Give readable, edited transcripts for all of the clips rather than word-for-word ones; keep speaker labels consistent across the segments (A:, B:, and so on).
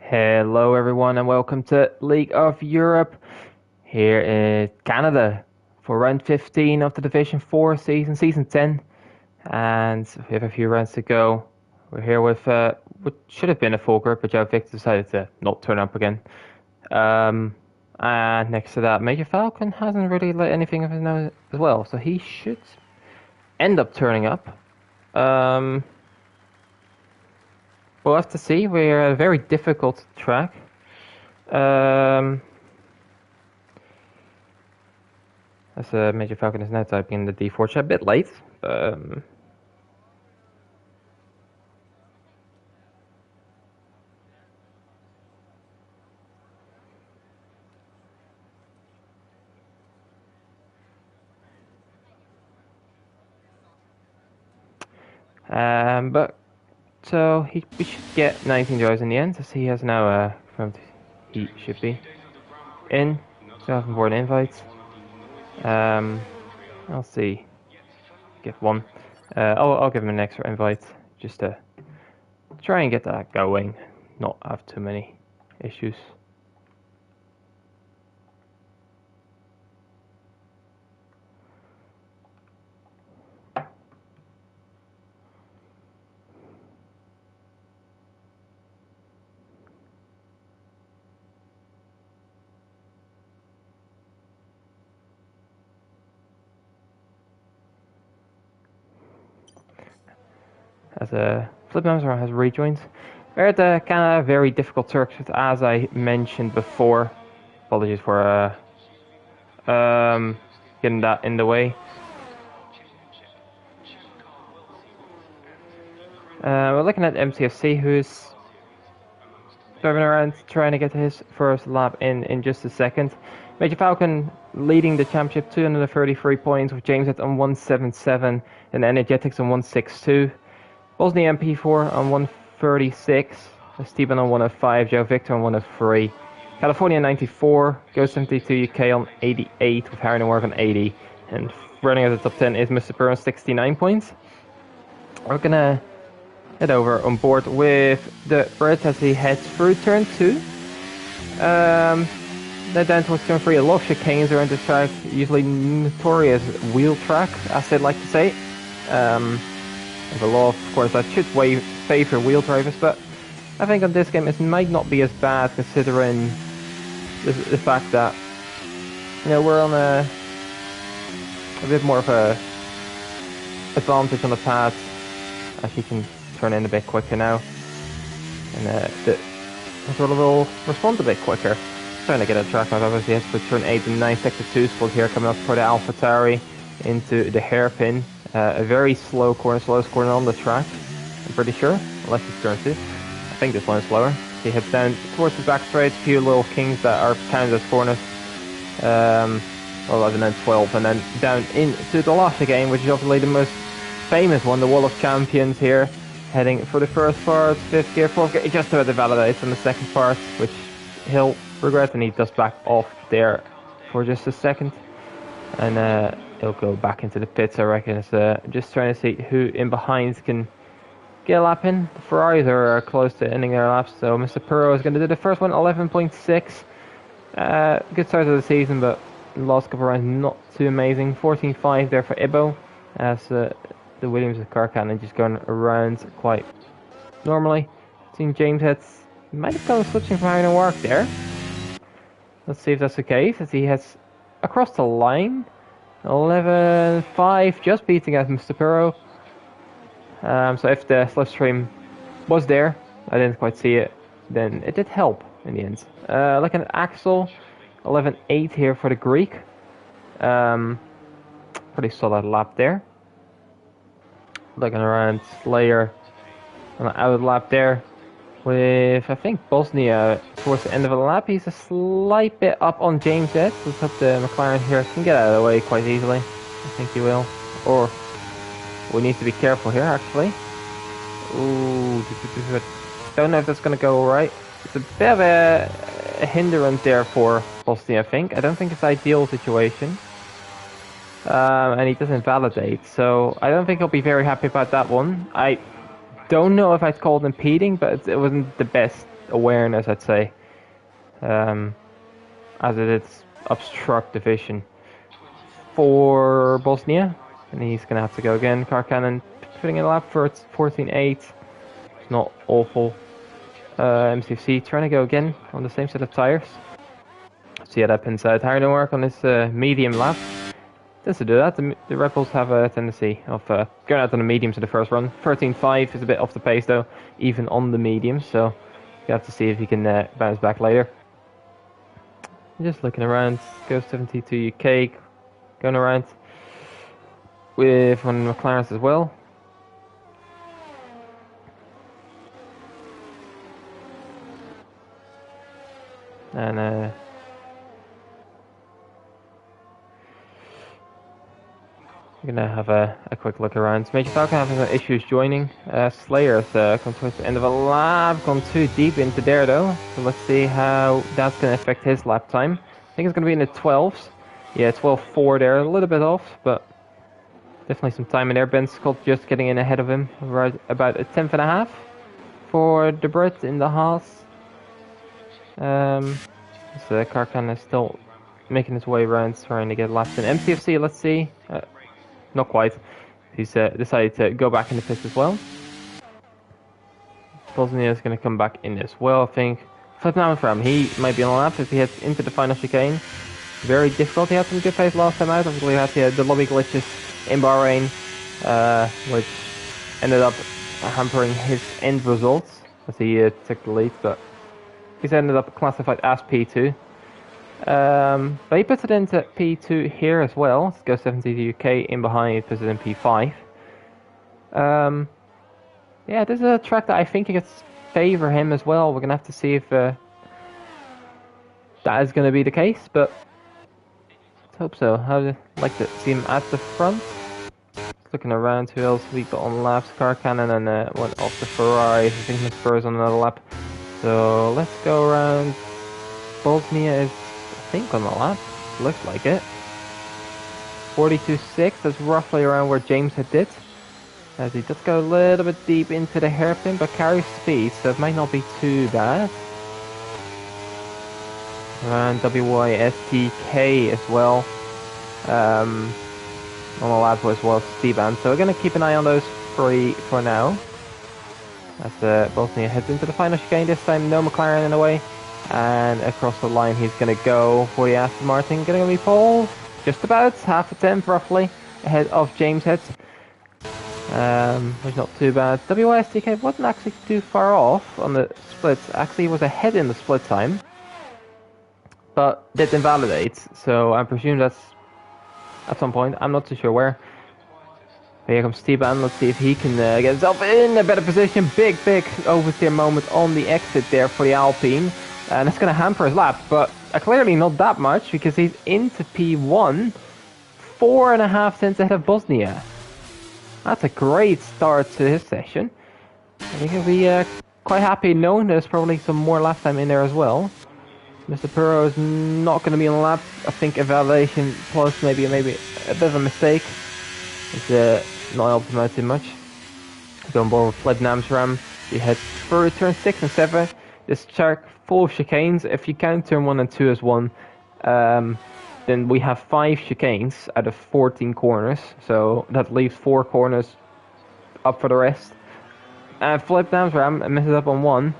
A: Hello, everyone, and welcome to League of Europe here in Canada for round 15 of the Division 4 season 10. And we have a few rounds to go. We're here with what should have been a full group, but Joe Vic decided to not turn up again. And next to that, Major Falcon hasn't really let anything of his nose as well, so he should end up turning up. We'll have to see. We're at a very difficult track. As Major Falcon is now typing in the D4 chat, a bit late. But so we should get 19 drives in the end, as he has now confirmed he should be in. So I have more invites. I'll see. Give one. I'll give him an extra invite just to try and get that going. Not have too many issues. As Flip Member has rejoined. We're at the kind of very difficult circuit, as I mentioned before. Apologies for getting that in the way. We're looking at MCFC, who's driving around trying to get his first lap in just a second. Major Falcon leading the championship, 233 points, with James at on 177 and Energetics on 162. Bosnia MP4 on 136, Stephen on 105, Joe Victor on 103, California 94, Ghost 72 UK on 88, with Harry and Work on 80, and running at the top 10 is Mr. Burr on 69 points. We're gonna head over on board with the Brits as he heads through turn 2. Then down towards turn 3, a lot of chicanes around this track, usually notorious wheel track, as they like to say. There's a lot of course that should favour wheel drivers, but I think on this game it might not be as bad considering the fact that we're on a bit more of a advantage on the pads, as you can turn in a bit quicker now, and the sort of will respond a bit quicker. Trying to get a track out obviously as for turn 8 and 9 sector 2 spot here, coming up for the AlphaTauri into the hairpin. A very slow corner, slowest corner on the track, I'm pretty sure, unless it's turn 2. I think this one is slower. He heads down towards the back straight, a few little kings that are counted as corners. 11 and 12, and then down into the last game, which is obviously the most famous one, the Wall of Champions here, heading for the first part, 5th gear, 4th gear, just about to validate on the second part, which he'll regret when he does back off there for just a second. And he'll go back into the pits, I reckon. It's just trying to see who in behind can get a lap in. The Ferraris are close to ending their laps, so Mr. Perro is going to do the first one, 11.6. Good start of the season, but the last couple of rounds not too amazing. 14.5 there for Ibo, as the Williams car cannon just going around quite normally. Seeing James might have gone switching from having a work there. Let's see if that's the case, as he heads across the line. 11.5, just beating out Mr. Perro. So if the slipstream was there, I didn't quite see it, then it did help in the end. Looking at Axel, 11.8 here for the Greek. Pretty solid lap there. Looking around, Slayer on an out lap there. With, I think, Bosnia towards the end of the lap. He's a slight bit up on James yet. Let's hope the McLaren here can get out of the way quite easily. I think he will. Or we need to be careful here, actually. Ooh, don't know if that's going to go alright. It's a bit of a hindrance there for Bosnia, I think. I don't think it's an ideal situation. And he doesn't validate, so I don't think he'll be very happy about that one. I don't know if I'd call it impeding, but it wasn't the best awareness, I'd say, as it is obstruct the vision for Bosnia, and he's gonna have to go again. Car cannon putting in a lap for 14.8. It's not awful. MCFC trying to go again on the same set of tires. See how that pins out. Tire don't work on this medium lap. Just to do that, the Red Bulls have a tendency of going out on the mediums in the first run. 13.5 is a bit off the pace though, even on the mediums, so you have to see if he can bounce back later. Just looking around, Go 72 UK, going around with one of the McLarens as well. And we're gonna have a quick look around. Major Falcon having some issues joining. Slayer's come towards the end of a lap, gone too deep into there though. So let's see how that's gonna affect his lap time. I think it's gonna be in the 12s. Yeah, 12.4 there, a little bit off, but definitely some time in there. Ben Scott just getting in ahead of him, right about a 10th and a half for the Brit in the Haas. So Karkan is still making his way around, trying to get laps in. MCFC, let's see. Not quite. He's decided to go back in the pits as well. Bosnia is going to come back in as well, I think. Flip now from he might be on a lap if he heads into the final chicane. Very difficult. He had some good pace last time out. Obviously, he had the lobby glitches in Bahrain, which ended up hampering his end results as he took the lead, but he's ended up classified as P2. But he puts it into P2 here as well. Let's go 70 UK in behind, puts it in P5. Yeah, this is a track that I think could favor him as well. We're going to have to see if that is going to be the case, but let's hope so. I'd like to see him at the front. Looking around, who else we got on laps? Car Cannon and one off the Ferrari. I think Miss Spurs on another lap. So let's go around. Bosnia is, I think, on the lap. Looks like it. 42.6, that's roughly around where James had did. As he does go a little bit deep into the hairpin, but carries speed, so it might not be too bad. And WYSTK as well. On the lap as well, Steban. So we're going to keep an eye on those three for now. As Bosnia heads into the final chicane, this time no McLaren in the way. And across the line he's going to go for the Aston Martin. Going to be pole, just about, half a tenth roughly, ahead of James Head. Which is not too bad. WSTK wasn't actually too far off on the splits. Actually he was ahead in the split time. But did invalidate, so I presume that's at some point. I'm not too sure where. But here comes Steban. Let's see if he can get himself in a better position. Big oversteer moment on the exit there for the Alpine. And it's going to hamper his lap, but clearly not that much because he's into P1, 4.5 tenths ahead of Bosnia. That's a great start to his session. And he can be quite happy knowing there's probably some more lap time in there as well. Mr. Puro is not going to be on the lap. I think evaluation plus maybe a bit of a mistake. It's not helping him out too much. Going board with Fled Namsram. He heads through turn 6 and 7. This track full of chicanes. If you count turn 1 and 2 as one, then we have 5 chicanes out of 14 corners. So that leaves 4 corners up for the rest. And Flip Namsram messes up on one.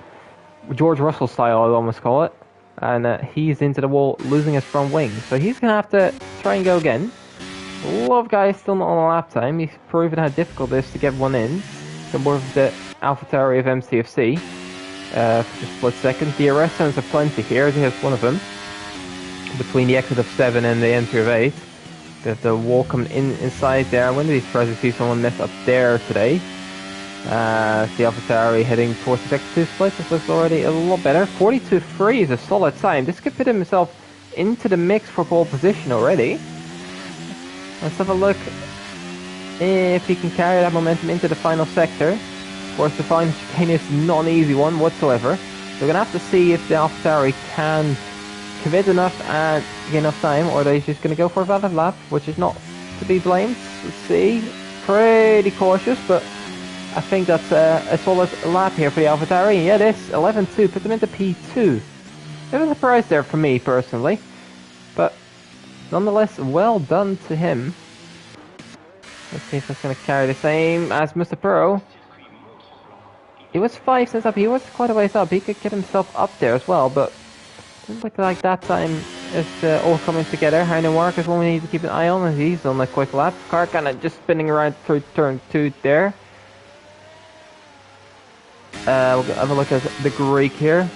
A: George Russell style, I'd almost call it. And he's into the wall, losing his front wing. So he's going to have to try and go again. A lot of guys still not on a lap time. He's proven how difficult it is to get one in. So more of the AlphaTauri of MCFC. For the split second. The arrest zones are plenty here. He has one of them. Between the exit of 7 and the entry of 8. There's the wall coming inside there. When did he try to see someone mess up there today? The AlphaTauri heading towards the second 2 split. This looks already a lot better. 42.3 is a solid time. This could put himself into the mix for pole position already. Let's have a look if he can carry that momentum into the final sector. Of course, the final chicane is not an easy one whatsoever. So we're going to have to see if the AlphaTauri can commit enough and get enough time, or they're just going to go for a valid lap, which is not to be blamed. Let's see. Pretty cautious, but I think that's a solid lap here for the AlphaTauri. Yeah, it is. 11.2. Put them into P2. Bit of a surprise there for me, personally. But nonetheless, well done to him. Let's see if that's going to carry the same as Mr. Pro. He was 5 cents up. He was quite a ways up. He could get himself up there as well, but doesn't look like that time is all coming together. Heine Mark is one we need to keep an eye on, as he's on a quick lap. Car kind of just spinning around through turn 2 there. We'll have a look at the Greek here.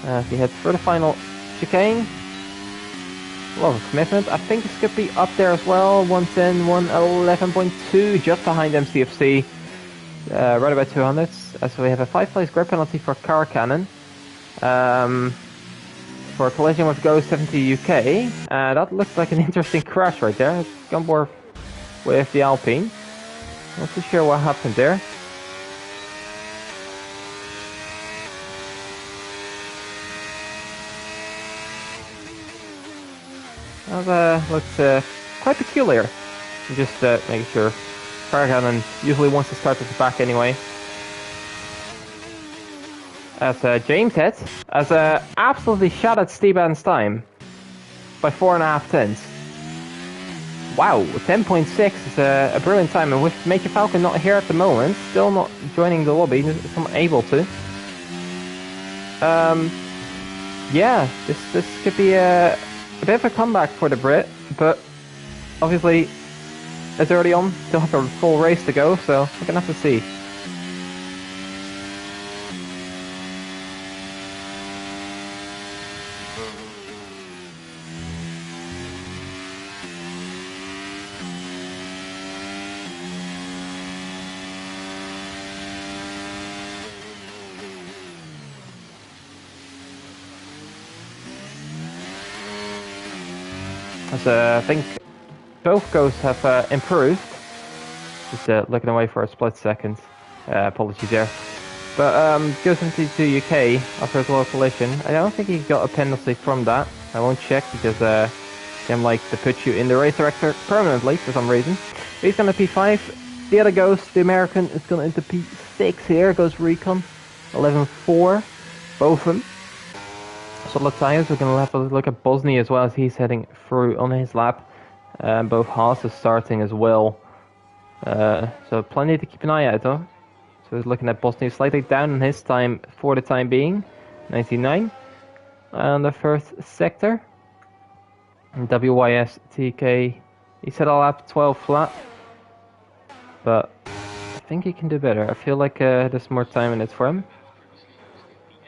A: As he heads for the final chicane. A lot of commitment. I think this could be up there as well. 110, 111.2, just behind MCFC. Right about 200s. So we have a 5-place grip penalty for car cannon. For a collision with Ghost 70 UK. That looks like an interesting crash right there. Gumbor with the Alpine. Not too sure what happened there. That looks quite peculiar. Just making sure. Car cannon usually wants to start at the back anyway. As James heads, as absolutely shattered Steban's time by 4.5 tenths. Wow, 10.6 is a brilliant time, and with Major Falcon not here at the moment, still not joining the lobby, he's not able to. Yeah, this could be a bit of a comeback for the Brit, but obviously it's early on, still have a full race to go, so we're gonna have to see. As I think both ghosts have improved. Just looking away for a split second. Apologies there. But Ghost 72 UK after his low collision. I don't think he got a penalty from that. I won't check because they like to put you in the race director permanently for some reason. But he's going to P5. The other ghost, the American, is going into P6 here. Goes Recon 11.4. Both of them. Solid tires. We're going to have a look at Bosnia as well as he's heading through on his lap. Both Haas is starting as well. So plenty to keep an eye out though. So he's looking at Bosnia slightly down on his time for the time being. 99. And the first sector. And WYS TK. He set a lap 12 flat. But I think he can do better. I feel like there's more time in it for him.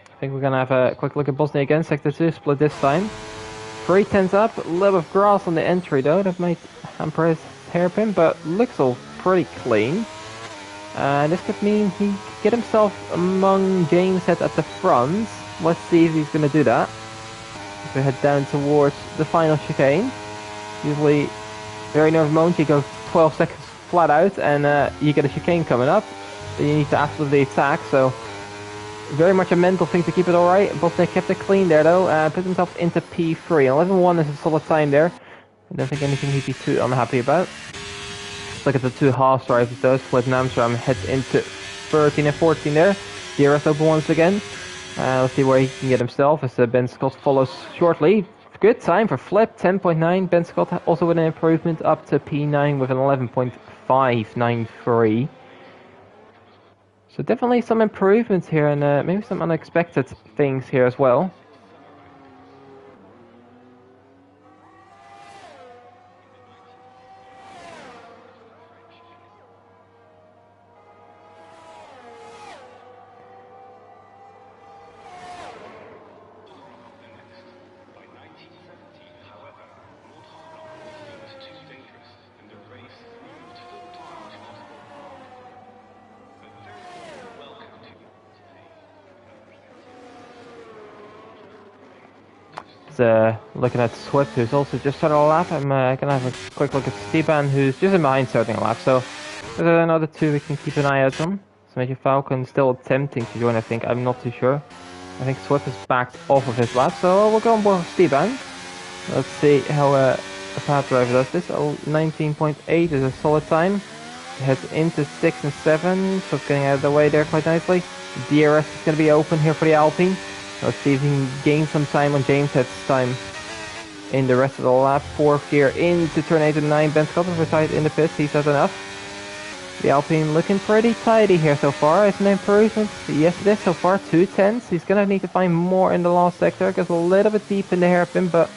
A: I think we're gonna have a quick look at Bosnia again. Sector 2 split this time. 3 tenths up, a little bit of grass on the entry though. That might hamper his hairpin, but looks all pretty clean. This could mean he could get himself among James Head at the front. Let's see if he's gonna do that. As we head down towards the final chicane. Usually, very nervous moment, you go 12 seconds flat out and you get a chicane coming up. You need to absolutely attack, so very much a mental thing to keep it alright. Bosnia kept it clean there though, put himself into P3. 11.1 is a solid time there. I don't think anything he'd be too unhappy about. Let's look at the two Haas drivers though. Split and Amsterdam heads into 13 and 14 there. DRS open once again. Let's see where he can get himself as Ben Scott follows shortly. Good time for Flip, 10.9. Ben Scott also with an improvement up to P9 with an 11.593. So definitely some improvements here and maybe some unexpected things here as well. Looking at Swift, who's also just started a lap. I'm gonna have a quick look at Steban, who's just in behind starting a lap. So there's another two we can keep an eye out on. So Major Falcon still attempting to join, I think. I'm not too sure. I think Swift is backed off of his lap, so we'll go on board with Steban. Let's see how a Fab driver does this. 19.8 is a solid time. heads into 6 and 7, so it's getting out of the way there quite nicely. DRS is going to be open here for the Alpine. Let's see if he can gain some time on James Head's time in the rest of the lap. 4th gear into turn 8 and 9. Ben Scott is retired in the pits, he says enough. The Alpine looking pretty tidy here so far. It's an improvement. Yes, it is so far. 2/10. He's going to need to find more in the last sector. It goes a little bit deep in the hairpin, but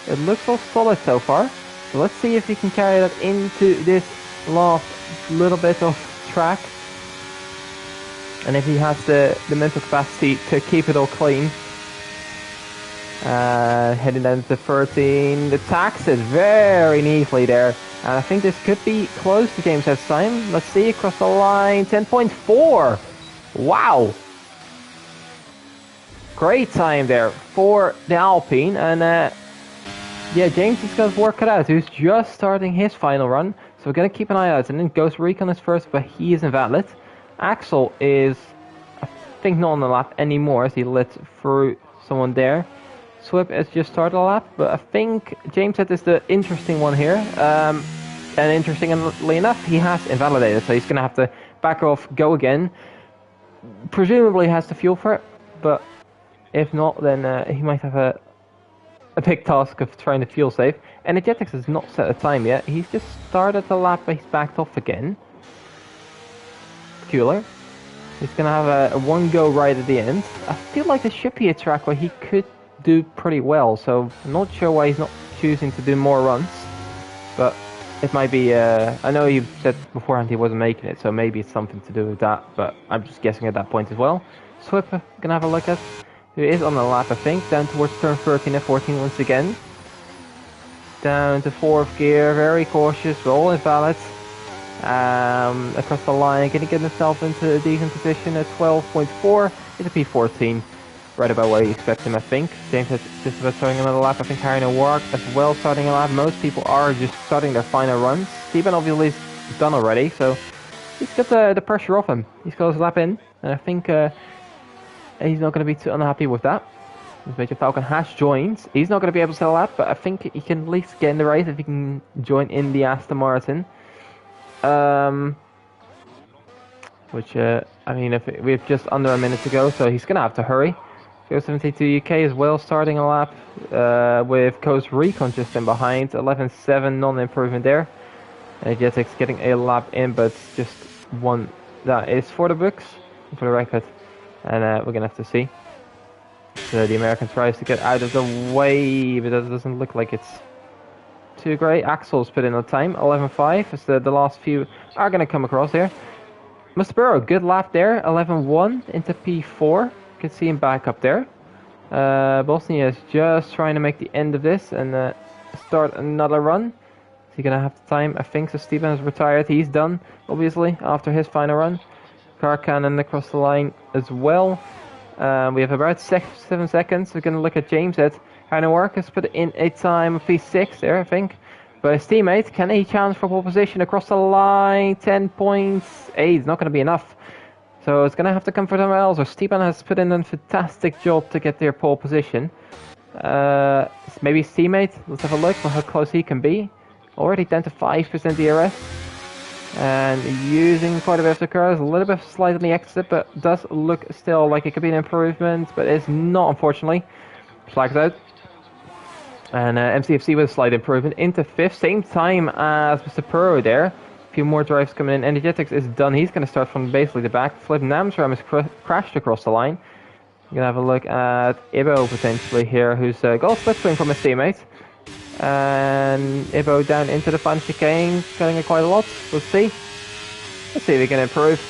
A: it looks all solid so far. So let's see if he can carry that into this last little bit of track. And if he has the mental capacity to keep it all clean. Heading down to 13. The taxes very neatly there. And I think this could be close to James Head's time. Let's see, across the line, 10.4. Wow. Great time there for the Alpine. And yeah, James is going to work it out. He's just starting his final run. So we're going to keep an eye out. And then Ghost Recon is first, but he is invalid. Axel is, I think, not on the lap anymore as he let through someone there. Swip has just started a lap, but I think James Head is the interesting one here. And interestingly enough, he has invalidated, so he's going to have to back off, go again. Presumably has the fuel for it, but if not, then he might have a big task of trying to fuel save. Energetics has not set a time yet. He's just started the lap, but he's backed off again. Peculiar. He's going to have a one-go right at the end. I feel like there should be a track where he could do pretty well, so I'm not sure why he's not choosing to do more runs, but it might be, I know you said beforehand he wasn't making it, so maybe it's something to do with that, but I'm just guessing at that point as well. Swip, gonna have a look at, who is on the lap, I think, down towards turn 13 and 14 once again. Down to 4th gear, very cautious, but all invalid. Across the line, gonna get himself into a decent position at 12.4, it's a P14. Right about where you expect him, I think. James is just about starting another lap. I think Harry O'Rourke as well starting a lap. Most people are just starting their final runs. Steven obviously is done already, so he's got the pressure off him. He's got his lap in, and I think he's not going to be too unhappy with that. Major Falcon has joined. He's not going to be able to set a lap, but I think he can at least get in the race if he can join in the Aston Martin. Which, I mean, if we have just under a minute to go, so he's going to have to hurry. 72 UK as well, starting a lap with Coast Recon just in behind. 11.7 non-improvement there. Energetics getting a lap in, but just one that is for the books, for the record. And we're going to have to see. So the American tries to get out of the way, but that doesn't look like it's too great. Axel's put in a time, 11.5, as the last few are going to come across here. Mr. Burrow, good lap there, 11.1 into P4. Can see him back up there. Bosnia is just trying to make the end of this and start another run. Is he gonna have the time? I think so. Steven is retired. He's done, obviously, after his final run. Car cannon across the line as well. We have about 7 seconds. We're gonna look at James Head. Harry O'Rourke has put in a time of P6 there, I think. But his teammate, can he challenge for pole position across the line? 10.8. It's not gonna be enough. So it's going to have to come from somewhere else. Or Stepan has put in a fantastic job to get their pole position. Maybe his teammate. Let's have a look for how close he can be. Already down to 5% DRS. And using quite a bit of the cars. A little bit of slide on the exit, but does look still like it could be an improvement. But it's not, unfortunately. Flags out. And MCFC with a slight improvement into 5th. Same time as Mr. Puro there. Few more drives coming in. Energetics is done. He's going to start from basically the back. Flip Namsram has crashed across the line. We're going to have a look at Ibo potentially here, who's got a split swing from his teammate. And Ibo down into the final chicane, cutting it quite a lot. Let's see. Let's see if we can improve.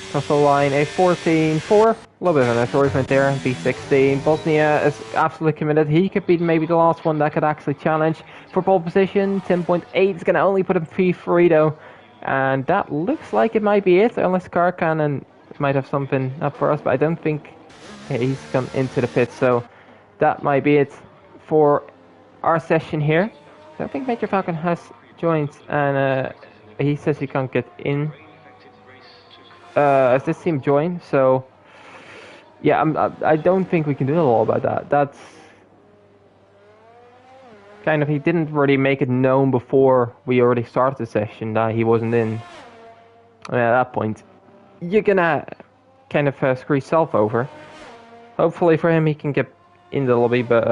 A: Across the line, a 14.4. A little bit of an improvement there. B16. Bosnia is absolutely committed. He could be maybe the last one that could actually challenge for pole position. 10.8 is going to only put him P3 though. And that looks like it might be it. Unless Car Cannon might have something up for us. But I don't think he's come into the pit. So that might be it for our session here. So I think Major Falcon has joined. And he says he can't get in. As this team joined. So yeah, I don't think we can do a lot about that. kind of, he didn't really make it known before we already started the session that he wasn't in. And at that point, you're gonna kind of screw yourself over. Hopefully for him, he can get in the lobby, but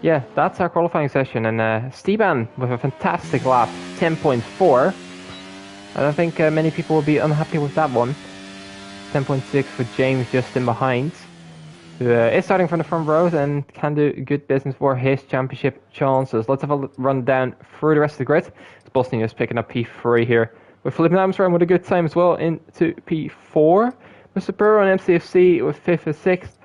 A: yeah, that's our qualifying session. And Steban with a fantastic lap, 10.4. I don't think many people will be unhappy with that one. 10.6 for James just in behind, who is starting from the front rows and can do good business for his championship chances. Let's have a run down through the rest of the grid. Bosnia is picking up P3 here, with Philippe Namsram with a good time as well into P4. Mr. Burrow and MCFC with 5th and 6th.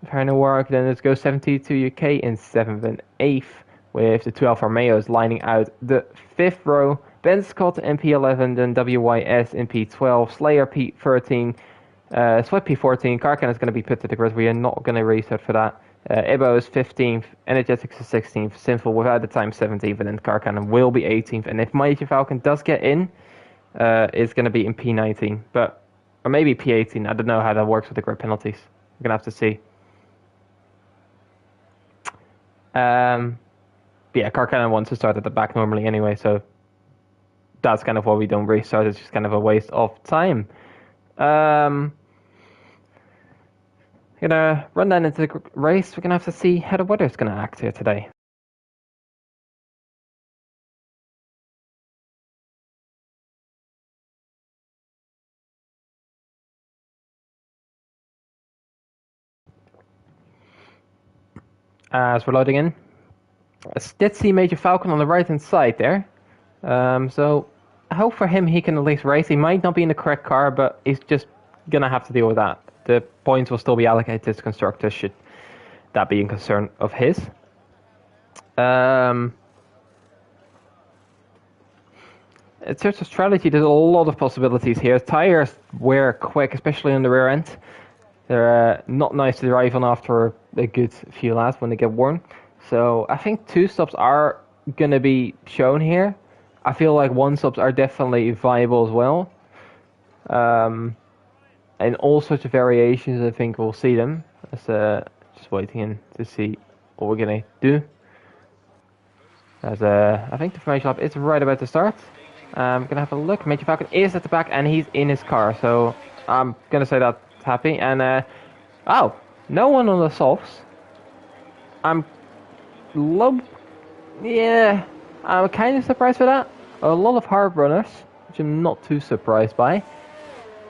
A: Heino Warwick then let's go 72 UK in 7th and 8th, with the 2 Alfa Romeos lining out the 5th row. Ben Scott in P11, then WYS in P12, Slayer P13, Sweat P14. Karkan is going to be put to the grid. We are not going to restart for that. Ibo is 15th, Energetics is 16th, Sinful without the time 17th, and then Karkan will be 18th. And if Major Falcon does get in, it's going to be in P19, or maybe P18. I don't know how that works with the grid penalties. We're going to have to see. Yeah, Karkan wants to start at the back normally anyway, so that's kind of why we don't restart. It's just kind of a waste of time. Gonna run down into the race. We're gonna have to see how the weather's gonna act here today. As we're loading in, I did see Major Falcon on the right hand side there. So I hope for him he can at least race. He might not be in the correct car, but he's just gonna have to deal with that. The points will still be allocated to constructors should that be a concern of his. In terms of strategy, there's a lot of possibilities here. Tires wear quick, especially on the rear end. They're not nice to drive on after a good few laps when they get worn. So I think 2-stops are going to be shown here. I feel like 1-stops are definitely viable as well. And all sorts of variations, I think we'll see them. Just waiting in to see what we're going to do. As I think the formation lap is right about to start. I'm going to have a look. Major Falcon is at the back and he's in his car. So I'm going to say that's happy. And, oh, no one on the softs. I'm kind of surprised for that. A lot of hard runners, which I'm not too surprised by.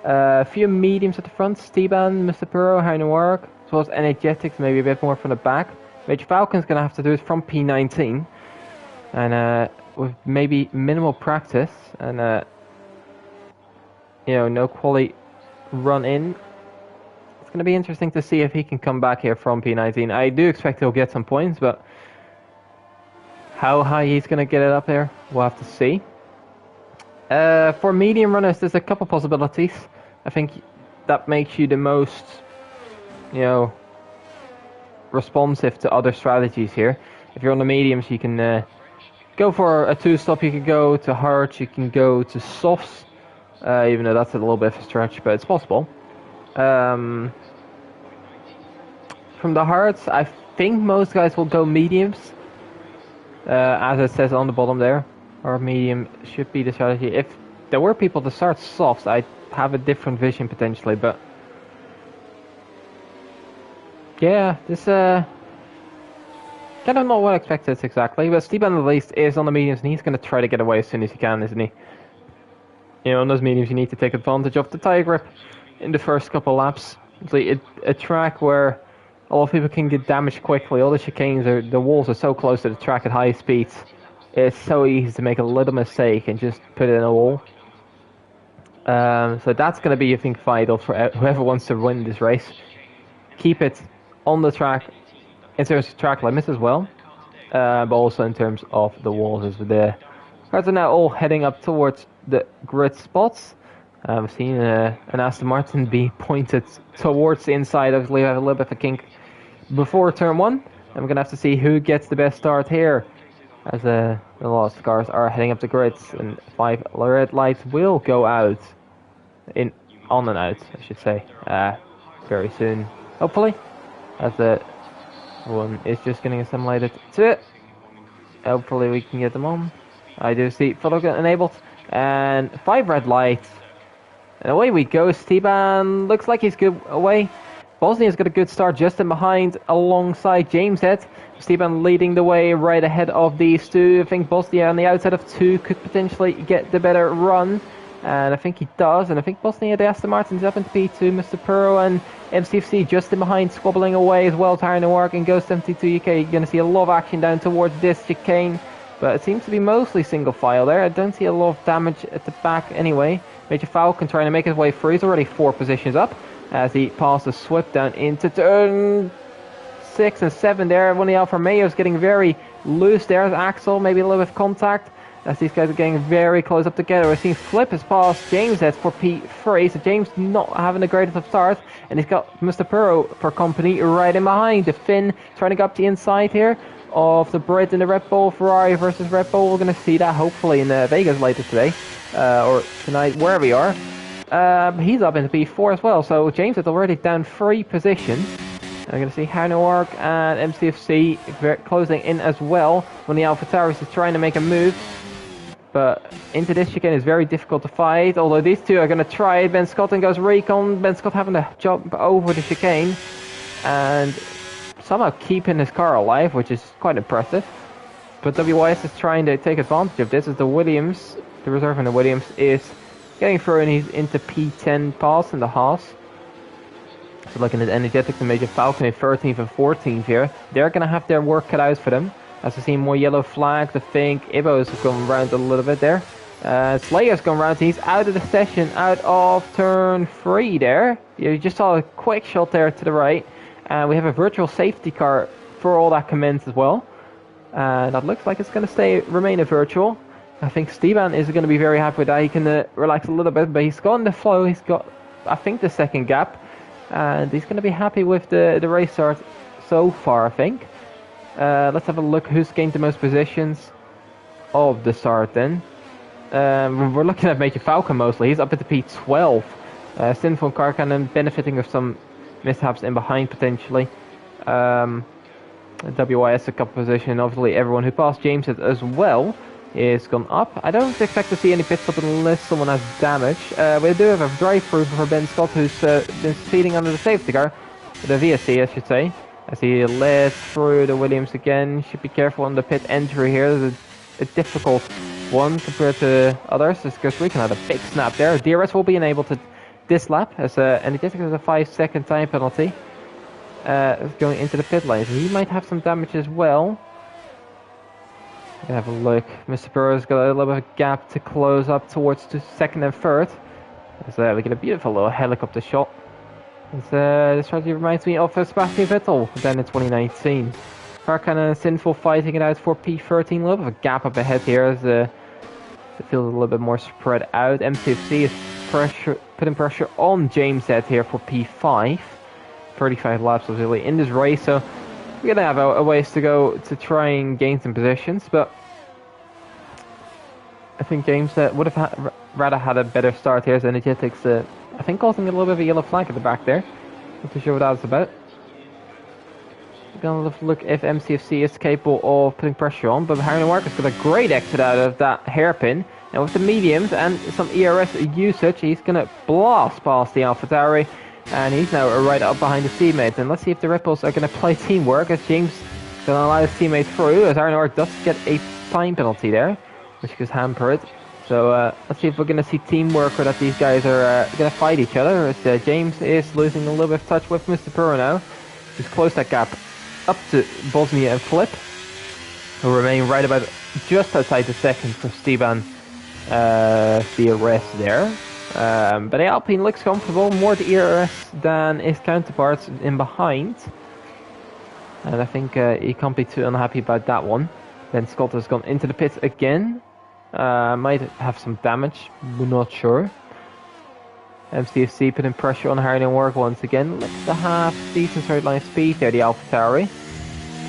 A: A few mediums at the front, Steban, Mr. Puro, Heino Warwick, as well as Energetics, maybe a bit more from the back. Major Falcon's going to have to do it from P19. And with maybe minimal practice and, no quality run in, it's going to be interesting to see if he can come back here from P19. I do expect he'll get some points, but how high he's going to get it up there, we'll have to see. For medium runners, there's a couple possibilities. I think that makes you the most, responsive to other strategies here. If you're on the mediums, you can go for a 2-stop, you can go to hards, you can go to softs, even though that's a little bit of a stretch, but it's possible. From the hards, I think most guys will go mediums, as it says on the bottom there. Or medium should be the strategy. If there were people to start softs, I'd have a different vision potentially, but yeah, this kind of not what I expected exactly, but Steban at least is on the mediums and he's going to try to get away as soon as he can, isn't he? On those mediums you need to take advantage of the tire grip in the first couple laps. It's like a track where a lot of people can get damaged quickly. All the chicanes, the walls are so close to the track at high speeds. It's so easy to make a little mistake and just put it in a wall. So that's going to be, I think, vital for whoever wants to win this race. Keep it on the track in terms of track limits as well, but also in terms of the walls. As the cars are now all heading up towards the grid spots. I've seen an Aston Martin be pointed towards the inside. Obviously, I have a little bit of a kink before turn 1. And we're going to have to see who gets the best start here, as the last cars are heading up the grids, and 5 red lights will go out, on and out, I should say, very soon, hopefully, as the One is just getting assimilated to it. Hopefully we can get them on. I do see photo enabled. And 5 red lights. And away we go. Steban looks like he's good away. Bosnia's got a good start just in behind alongside James Head. Steban leading the way right ahead of these two. I think Bosnia on the outside of 2 could potentially get the better run. And I think he does. And I think Bosnia, the Aston Martin's up into P2. Mr. Puro and MCFC just in behind, squabbling away as well. Tiring to work and Ghost MT2 UK. You're going to see a lot of action down towards this chicane. But it seems to be mostly single file there. I don't see a lot of damage at the back anyway. Major Falcon trying to make his way through. He's already 4 positions up as he passes Swift down into turn 6 and 7 there. One of the Alfa Romeos getting very loose there as Axel, maybe a little bit of contact as these guys are getting very close up together. We're seeing Flip has passed James Head for P3, so James not having the greatest of starts, and he's got Mr. Puro for company right in behind. The Finn trying to go up the inside here of the Brit in the Red Bull. Ferrari versus Red Bull. We're going to see that hopefully in Vegas later today, or tonight, wherever we are. He's up into P4 as well, so James is already down 3 positions. I'm going to see Hounewark and MCFC closing in as well when the AlphaTauri is trying to make a move. But into this chicane is very difficult to fight, although these two are going to try it. Ben Scott and goes Recon. Ben Scott having to jump over the chicane and somehow keeping his car alive, which is quite impressive. But WYS is trying to take advantage of this as the Williams, the reserve in the Williams, is getting through and he's into P10 pass in the Haas. So looking at Energetics and Major Falcon in 13th and 14th here. They're going to have their work cut out for them. As we see more yellow flags, I think Ibo's going around a little bit there. Slayer's going around, he's out of the session, out of turn 3 there. You just saw a quick shot there to the right. And we have a virtual safety car for all that commence as well. That looks like it's going to remain a virtual. I think Steban is going to be very happy with that. He can relax a little bit, but he's got in the flow. He's got, I think, the second gap. And he's going to be happy with the race start so far, I think. Let's have a look who's gained the most positions of the start then. We're looking at Major Falcon mostly. He's up at the P12. Sinful car kind of benefiting of some mishaps in behind potentially. WYS a couple position. Obviously everyone who passed James as well is gone up. I don't expect to see any pit stop unless someone has damage. We do have a drive-through for Ben Scott, who's been speeding under the safety car. The VSC, I should say. As he led through the Williams again. Should be careful on the pit entry here. There's a difficult one compared to others. Because we can have a big snap there. DRS will be enabled to this lap as Energetic has a 5-second time penalty. Going into the pit lane. So he might have some damage as well. Have a look. Mr. Burrow's got a little bit of a gap to close up towards the 2nd and 3rd. As we get a beautiful little helicopter shot. This strategy reminds me of Sebastian Vettel then in 2019. Car kind of sinful fighting it out for P13. A little bit of a gap up ahead here as the field is a little bit more spread out. MCFC is putting pressure on James Head here for P5. 35 laps was really in this race, so we're going to have a ways to go to try and gain some positions, but I think James would have rather had a better start here as Energetics, I think, causing a little bit of a yellow flag at the back there. Not too sure what that was about. We're going to look if MCFC is capable of putting pressure on, but Harry Marcus got a great exit out of that hairpin. And with the mediums and some ERS usage, he's going to blast past the AlphaTauri. And he's now right up behind his teammates. And let's see if the Red Bulls are going to play teamwork as James is going to allow his teammates through. As Arnold does get a time penalty there, which could hamper it. So let's see if we're going to see teamwork or that these guys are going to fight each other. As James is losing a little bit of touch with Mr. Puro now. He's closed that gap up to Bosnia and Flip, who remain right about just outside the 2nd for Steban DRS there. But the Alpine looks comfortable, more DRS than his counterparts in behind. And I think he can't be too unhappy about that one. Then Scott has gone into the pits again. Might have some damage, we're not sure. MCFC putting pressure on Harry Warg once again. Looks to have decent straight line speed there, the AlphaTauri.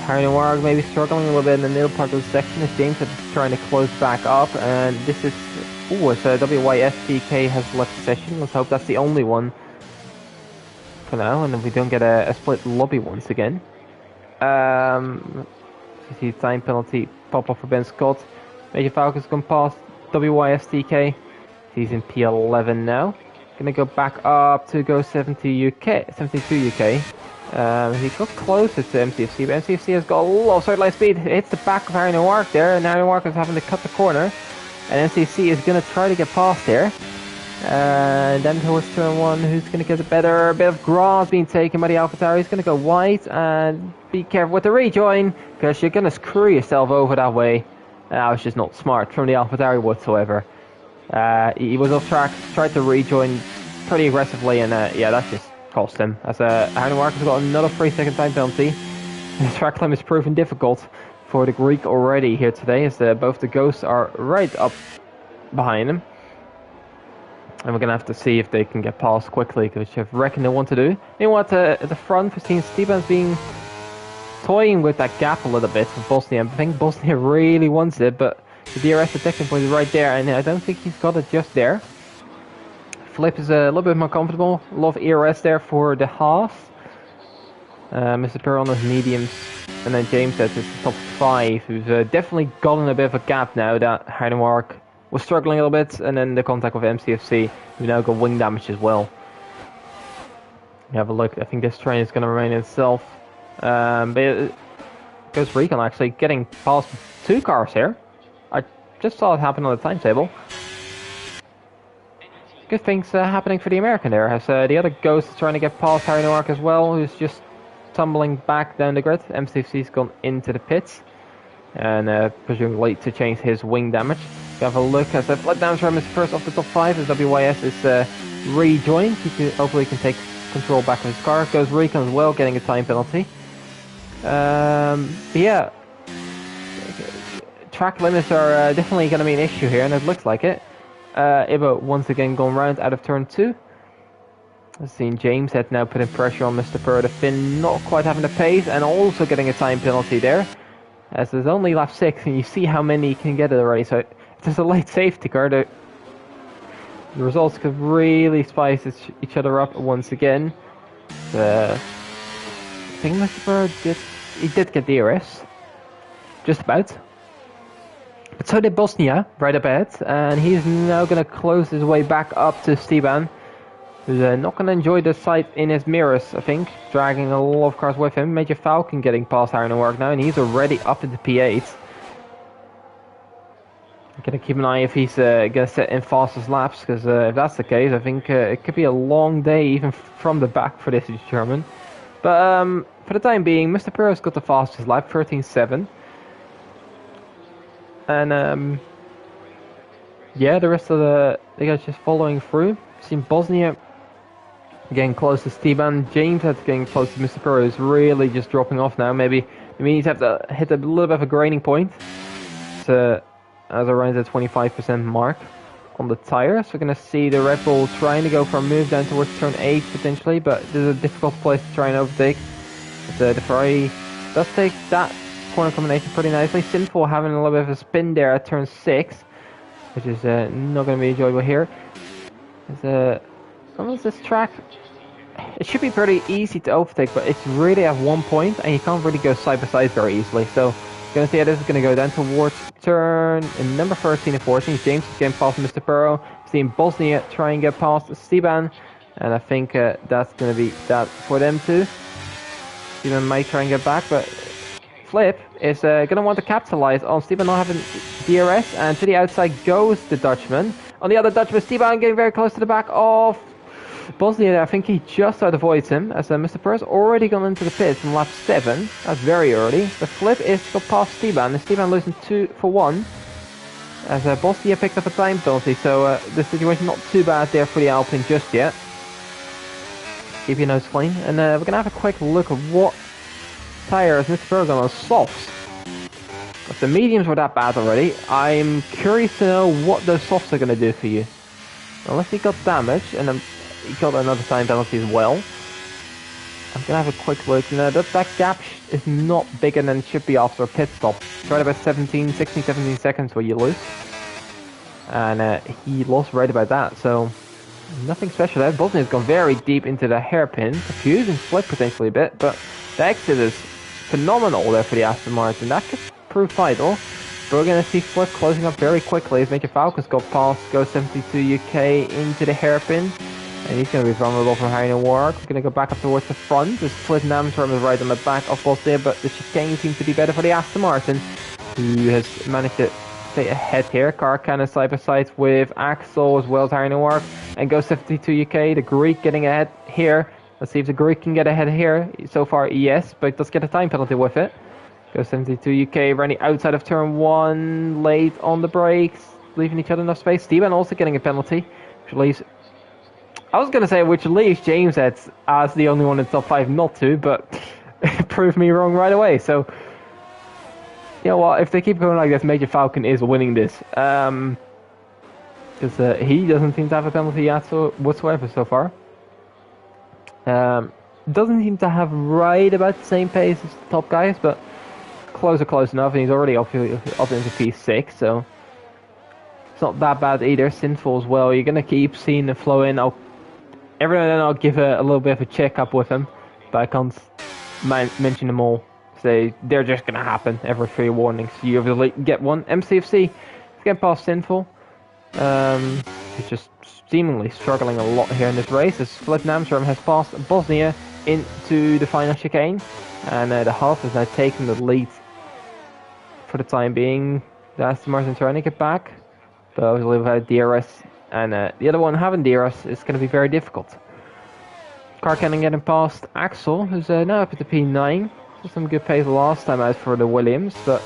A: Harry Warg maybe struggling a little bit in the middle part of the section as James is trying to close back up. And this is... Ooh, it's WYSPK has left the session. Let's hope that's the only one for now, and if we don't get a split lobby once again. You see time penalty pop up for Ben Scott. Major Falcon's gone past WYSTK. He's in P11 now. Gonna go back up to go 72 UK. He got closer to MCFC, but MCFC has got a lot of straight line speed. It hits the back of Harry Noirk there, and Harry Noirk is having to cut the corner. And MCFC is gonna try to get past there. And then towards turn 1, who's going to get a better bit of grass being taken by the AlphaTauri? He's going to go wide, and be careful with the rejoin, because you're going to screw yourself over that way. That was just not smart from the AlphaTauri whatsoever. He was off track, tried to rejoin pretty aggressively, and yeah, that just cost him. As Harry Noirk has got another 3-second time penalty. The track climb is proving difficult for the Greek already here today, as both the Ghosts are right up behind him. And we're going to have to see if they can get past quickly, which I reckon they want to do. Meanwhile, at the front, we've seen Steban's being toying with that gap a little bit for Bosnia. I think Bosnia really wants it, but the DRS detection point is right there, and I don't think he's got it just there. Flip is a little bit more comfortable. A lot of ERS there for the Haas. Mr. Perr on his mediums, and then James is the top 5, who's definitely gotten a bit of a gap now that Heidenmark was struggling a little bit, and then the contact with MCFC, who now got wing damage as well. You have a look, I think this train is going to remain itself. But it goes Recon actually getting past 2 cars here. I just saw it happen on the timetable. Good things happening for the American there, as the other Ghost is trying to get past Harry Noirk as well, who's just tumbling back down the grid. MCFC's gone into the pits, and presumably late to change his wing damage. Have a look as the flat damage from is first off the top 5 as WYS is rejoined. Hopefully he can take control back of his car. Goes Recon as well, getting a time penalty. Yeah, track limits are definitely going to be an issue here, and it looks like it. Ibo once again going round out of turn 2. I've seen James had now putting pressure on Mr. Perr, the Finn not quite having the pace, and also getting a time penalty there. As there's only lap 6, and you see how many he can get it already. So if there's a late safety car, the results could really spice each other up once again. I think Mr. Perr did get DRS, just about. But so did Bosnia, right up ahead, and he's now going to close his way back up to Steban, who's not going to enjoy the sight in his mirrors, I think, dragging a lot of cars with him. Major Falcon getting past Harry Noirk now, and he's already up in the P8. I'm going to keep an eye if he's going to set in fastest laps, because if that's the case, I think it could be a long day even from the back for this German. But for the time being, Mr. Perro's got the fastest lap, 13.7. And yeah, the rest of the guys just following through. Seen Bosnia getting close to Steban. James had getting close to Mr. Perro, is really just dropping off now. Maybe it means have to hit a little bit of a graining point. So as around the 25% mark on the tires, we're gonna see the Red Bull trying to go for a move down towards turn 8 potentially, but this is a difficult place to try and overtake. But, the Ferrari does take that corner combination pretty nicely. Sinful having a little bit of a spin there at turn 6, which is not going to be enjoyable here. Almost this track, it should be pretty easy to overtake, but it's really at one point, and you can't really go side by side very easily. So, going to see how this is going to go down towards turn in number 13 and 14. James is getting past Mr. Perro. Seeing Bosnia try and get past Steban, and I think that's going to be that for them too. Steban might try and get back, but Flip is going to want to capitalize on Steban not having DRS, and to the outside goes the Dutchman. On the other Dutchman, Steban getting very close to the back of Bosnia. I think he just avoids him, as Mr. Per's already gone into the pits from lap 7. That's very early. The Flip is got past Steban, and Steban losing 2 for 1. As Bosnia picked up a time penalty, so the situation not too bad there for the Alpine just yet. Keep your nose clean, and we're going to have a quick look at what tires Mr. Perro got on softs. If the mediums were that bad already, I'm curious to know what those softs are going to do for you. Unless he got damage, and he got another time penalty as well. I'm going to have a quick look. That gap is not bigger than it should be after a pit stop. It's right about 16, 17 seconds where you lose. And he lost right about that, so nothing special there. Bosnia's gone very deep into the hairpin, confusing Flip potentially a bit, but the exit is phenomenal there for the Aston Martin. That could prove vital. But we're going to see Flip closing up very quickly as Major Falcons got past Go 72 UK into the hairpin. And he's going to be vulnerable from Heine Ward. We're going to go back up towards the front as Flip Namstrom is right on the back of Bosnia. But the chicane seems to be better for the Aston Martin, who has managed to stay ahead here. Car cannon side by side with Axel as well as Heine Ward. And Go 72 UK, the Greek getting ahead here. Let's see if the Greek can get ahead here. So far, yes, but does get a time penalty with it. Go 72 UK running outside of turn 1, late on the brakes, leaving each other enough space. Steven also getting a penalty, which leaves... I was going to say which leaves James as the only one in top 5 not to, but it proved me wrong right away. So, you know what, if they keep going like this, Major Falcon is winning this. Because he doesn't seem to have a penalty yet whatsoever so far. Doesn't seem to have right about the same pace as the top guys, but close enough, and he's already up into P6, so it's not that bad either. Sinful as well. You're gonna keep seeing the flow in. Every now and then I'll give a little bit of a check-up with him, but I can't mention them all. So they're just gonna happen every 3 warnings. You usually get one. MCFC is getting past Sinful. He's just seemingly struggling a lot here in this race as Flip Namstrom has passed Bosnia into the final chicane, and the half is now taking the lead for the time being. The Aston Martin trying to get back, but obviously without DRS, and the other one having DRS is going to be very difficult. Car cannon getting past Axel, who's now up at the P9. So some good pace last time out for the Williams, but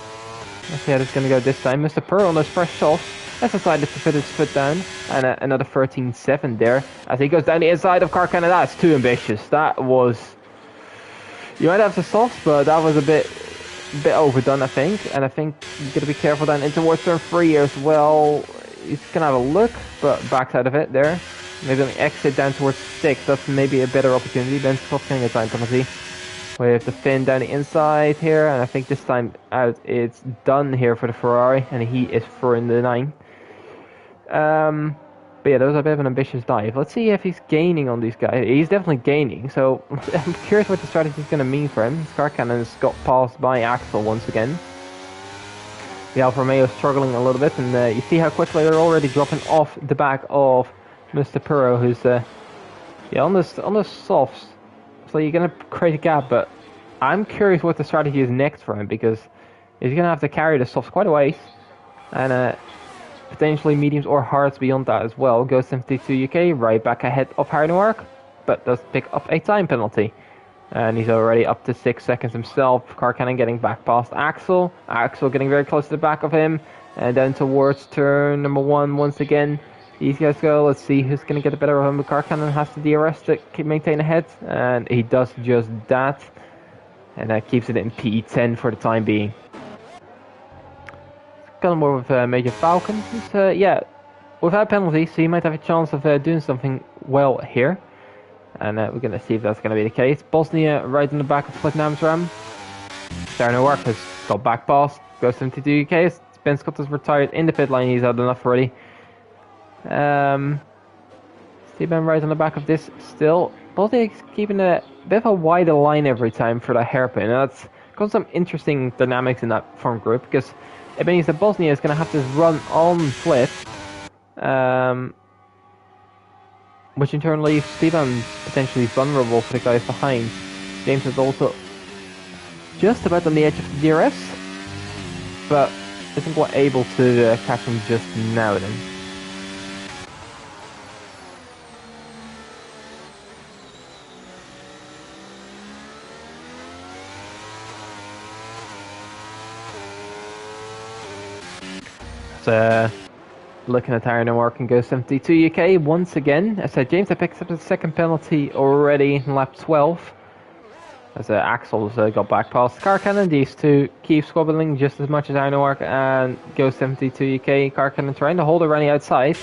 A: let's see how it's going to go this time. Mr. Pearl on those fresh softs has decided to put his foot down, and another 13.7 there as he goes down the inside of Car cannon. That's too ambitious. That was... You might have the softs, but that was a bit overdone, I think. And I think you've got to be careful down in towards turn 3 as well. He's going to have a look, but backs out of it there. Maybe an exit down towards 6. That's maybe a better opportunity. Then Scott's getting a time penalty with the fin down the inside here. And I think this time out it's done here for the Ferrari, and he is through in the 9. But yeah, that was a bit of an ambitious dive. Let's see if he's gaining on these guys. He's definitely gaining, so I'm curious what the strategy is going to mean for him. His car cannon's got passed by Axel once again. The Alfa Romeo is struggling a little bit, and you see how quickly they're already dropping off the back of Mr. Puro, who's on the softs. So you're going to create a gap, but I'm curious what the strategy is next for him, because he's going to have to carry the softs quite a ways, and potentially mediums or hards beyond that as well. Goes 72 UK, right back ahead of Hardenwark, but does pick up a time penalty. And he's already up to 6 seconds himself. Car cannon getting back past Axel. Axel getting very close to the back of him. And then towards turn number 1 once again. These guys go. Let's see who's going to get the better of him. The car cannon has to DRS to maintain ahead. And he does just that. And that keeps it in P10 for the time being. Got more with Major Falcon. Yeah, without penalties, so he might have a chance of doing something well here. And we're going to see if that's going to be the case. Bosnia right in the back of Flip Namstrom. Darren Work has got back pass. Goes 72 UK. Ben Scott is retired in the pit lane. He's had enough already. Steven right on the back of this still. Bosnia is keeping a bit of a wider line every time for that hairpin. And that's got some interesting dynamics in that front group, because it means that Bosnia is going to have to run on Flip, which in turn leaves Steven potentially vulnerable for the guys behind. James is also just about on the edge of the DRS, but isn't quite able to catch him just now then. Looking at Iron and Work and Go 72 UK once again. As James picks up the second penalty already in lap 12. As Axel's got back past Car Cannon. These two keep squabbling just as much as Iron and Work and Go 72 UK. Car Cannon trying to hold it running outside.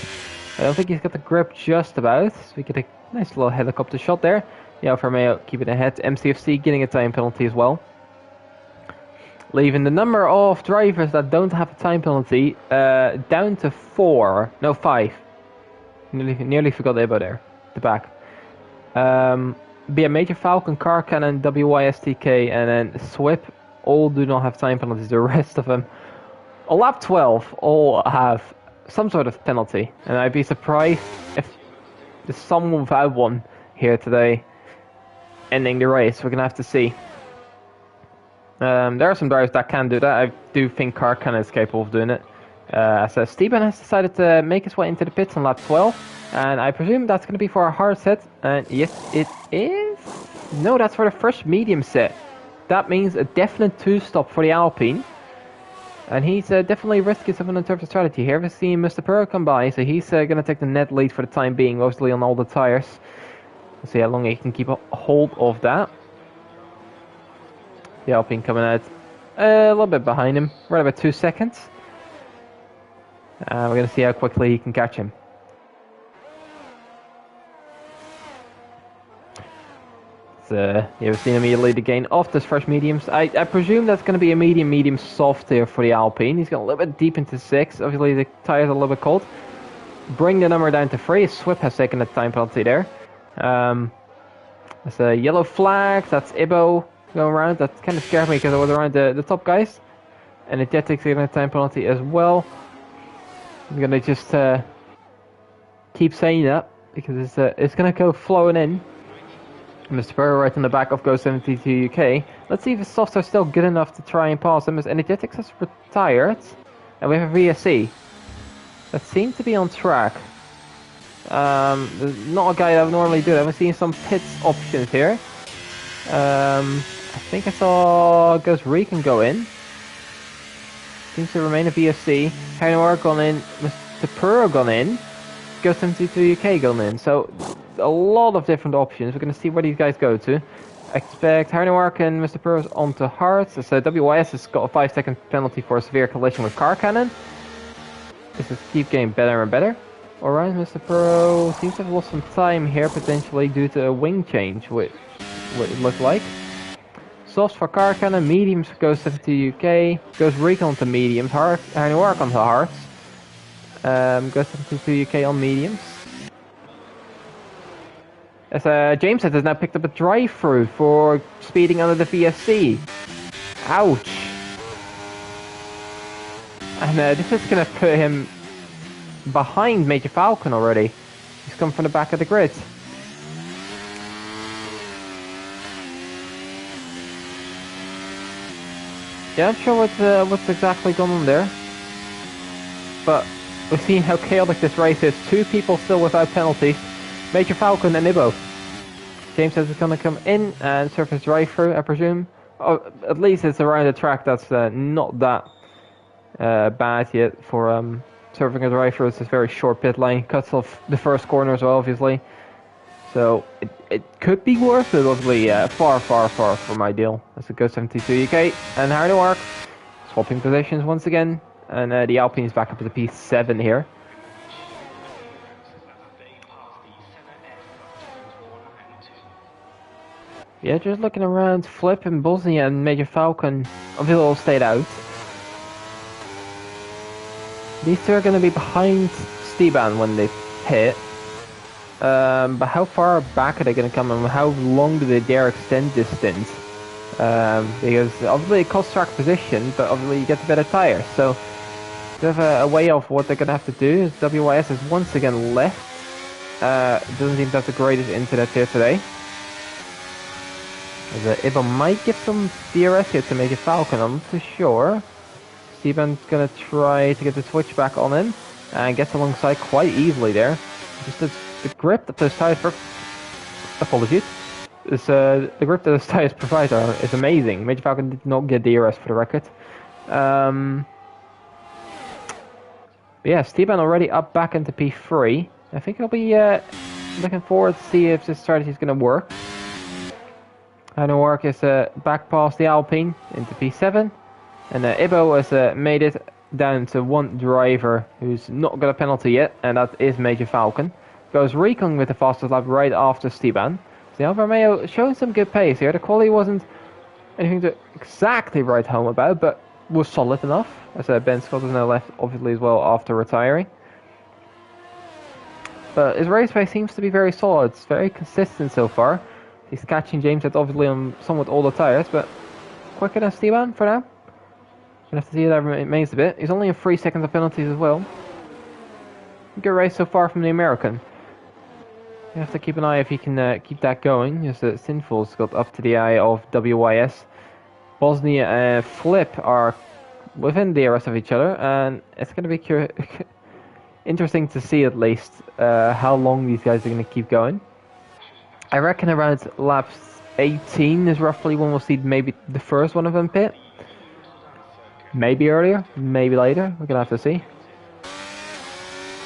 A: I don't think he's got the grip just about. So we get a nice little helicopter shot there. The Alfa Romeo keeping ahead. MCFC getting a time penalty as well. Leaving the number of drivers that don't have a time penalty down to 5. Nearly forgot about there, the back. be a Major Falcon, Car Cannon, WYSTK, and then Swip all do not have time penalties. The rest of them, on lap 12, all have some sort of penalty. And I'd be surprised if there's someone without one here today ending the race. We're going to have to see. There are some drivers that can do that. I do think Car Cannon is capable of doing it. So Steven has decided to make his way into the pits on lap 12. And I presume that's going to be for a hard set. And yes, it is. No, that's for the first medium set. That means a definite 2-stop for the Alpine. And he's definitely risking something in terms of strategy here. We've seen Mr. Pearl come by, so he's going to take the net lead for the time being, mostly on all the tires. Let's see how long he can keep a hold of that. The Alpine coming out a little bit behind him, right about 2 seconds. We're going to see how quickly he can catch him. You've seen him immediately to gain off this fresh mediums. I presume that's going to be a medium soft here for the Alpine. He's got a little bit deep into 6. Obviously the tires are a little bit cold. Bring the number down to 3. Swip has taken the time penalty there. There's a yellow flag. That's Ibo going around. That kind of scared me because I was around the top guys. And the Jetic's taking a time penalty as well. I'm going to just keep saying that because it's going to go flowing in. Mr. Burrow right in the back of Go 72 UK. Let's see if his softs are still good enough to try and pass him, as Energetics has retired. And we have a VSC that seems to be on track. Not a guy that would normally do that. I'm seeing some pits options here. I think I saw Ghost Recon go in. Seems to remain a VSC. Hanoar gone in. Mr. Burrow gone in. Go 72 UK gone in. So a lot of different options. We're going to see where these guys go to. Expect Harnewark and Mr. Pearls onto Hearts. So WYS has got a 5-second penalty for a severe collision with Car Cannon. This is keep getting better and better. Alright, Mr. Pearl seems to have lost some time here, potentially due to a wing change, which it looked like. Softs for Car Cannon, mediums for Ghost 72 UK, Goes Recon to mediums, Harnewark onto Hearts. Ghost 72 UK on mediums. As James has now picked up a drive-through for speeding under the VSC. Ouch. And this is going to put him behind Major Falcon already. He's come from the back of the grid. Yeah, I'm sure what's exactly going on there. But we've seen how chaotic this race is. 2 people still without penalties. Major Falcon and Ibo. James says it's going to come in and surf his drive-through, I presume. Oh, at least it's around the track that's not that bad yet for surfing a drive-through. It's a very short pit line. Cuts off the first corner as well, obviously. So it could be worse, but obviously far from ideal. That's a Go 72 UK. And Harnewark swapping positions once again. And the Alpine is back up to the P7 here. Yeah, just looking around, Flip and Bosnia and Major Falcon obviously all stayed out. These 2 are going to be behind Steban when they hit. But how far back are they going to come and how long do they dare extend this stint? Because obviously it costs track position, but obviously you get the better tires. So they have a way of what they're going to have to do. WYS is once again left. Doesn't seem to have the greatest internet here today. Ibo might give some DRS here to Major Falcon, I'm not too sure. Steven's going to try to get the switch back on him and gets alongside quite easily there. Just the grip that those tires apologies. The grip that those tires provide is amazing. Major Falcon did not get DRS for the record. But yeah, Steven already up back into P3. I think I'll be looking forward to see if this strategy is going to work. Hanowark is back past the Alpine into P7. And Ibo has made it down to 1 driver who's not got a penalty yet, and that is Major Falcon. Goes Recon with the fastest lap right after Steban. So Alfa Romeo showing some good pace here. The quality wasn't anything to exactly write home about, but was solid enough. As Ben Scott has now left, obviously, as well after retiring. But his race pace seems to be very solid. It's very consistent so far. He's catching James at obviously on somewhat older tires, but quicker than Esteban for now. Gonna have to see how that remains a bit. He's only in 3 seconds of penalties as well. Good race so far from the American. You have to keep an eye if he can keep that going. Just Sinful's got up to the eye of WYS. Bosnia and Flip are within the rest of each other, and it's going to be interesting to see at least how long these guys are going to keep going. I reckon around laps 18 is roughly when we'll see maybe the first one of them pit. Maybe earlier, maybe later. We're going to have to see.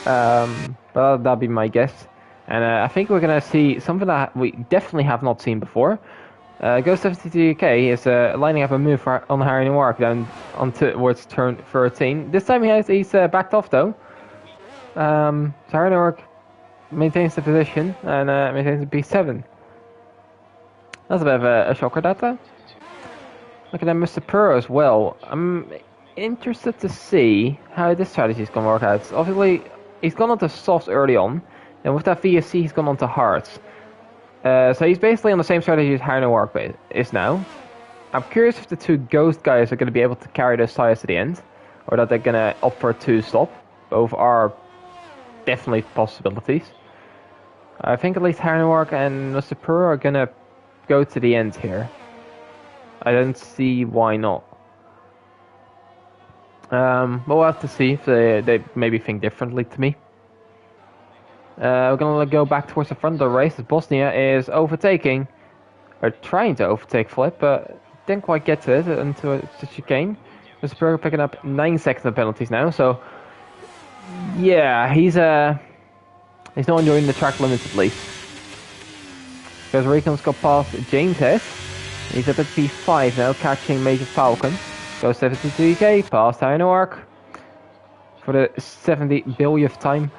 A: But that'll be my guess. And I think we're going to see something that we definitely have not seen before. Ghost 72 UK is lining up a move on Harry Newark down on towards turn 13. This time he's backed off though. So Harry Newark maintains the position and maintains the P7. That's a bit of a shocker, that though. Look at that Mr. Purr as well. I'm interested to see how this strategy is going to work out. Obviously, he's gone on to softs early on, and with that VSC, he's gone on to hards. So he's basically on the same strategy as Harry Newark is now. I'm curious if the two Ghost guys are going to be able to carry those tires to the end, or that they're going to opt for a 2-stop. Both are definitely possibilities. I think at least Harry Newark and Mr. Purr are going to go to the end here. I don't see why not. But we'll have to see if they maybe think differently to me. We're going to go back towards the front of the race as Bosnia is overtaking, or trying to overtake Flip, but didn't quite get to it into a chicane. Mr. Berger picking up 9 seconds of penalties now, so yeah, he's not enjoying the track limits at least. Because Recon's got past James Hess. He's up at P5 now, catching Major Falcon. Goes 72 UK, past Harry Newark for the 70 billionth time.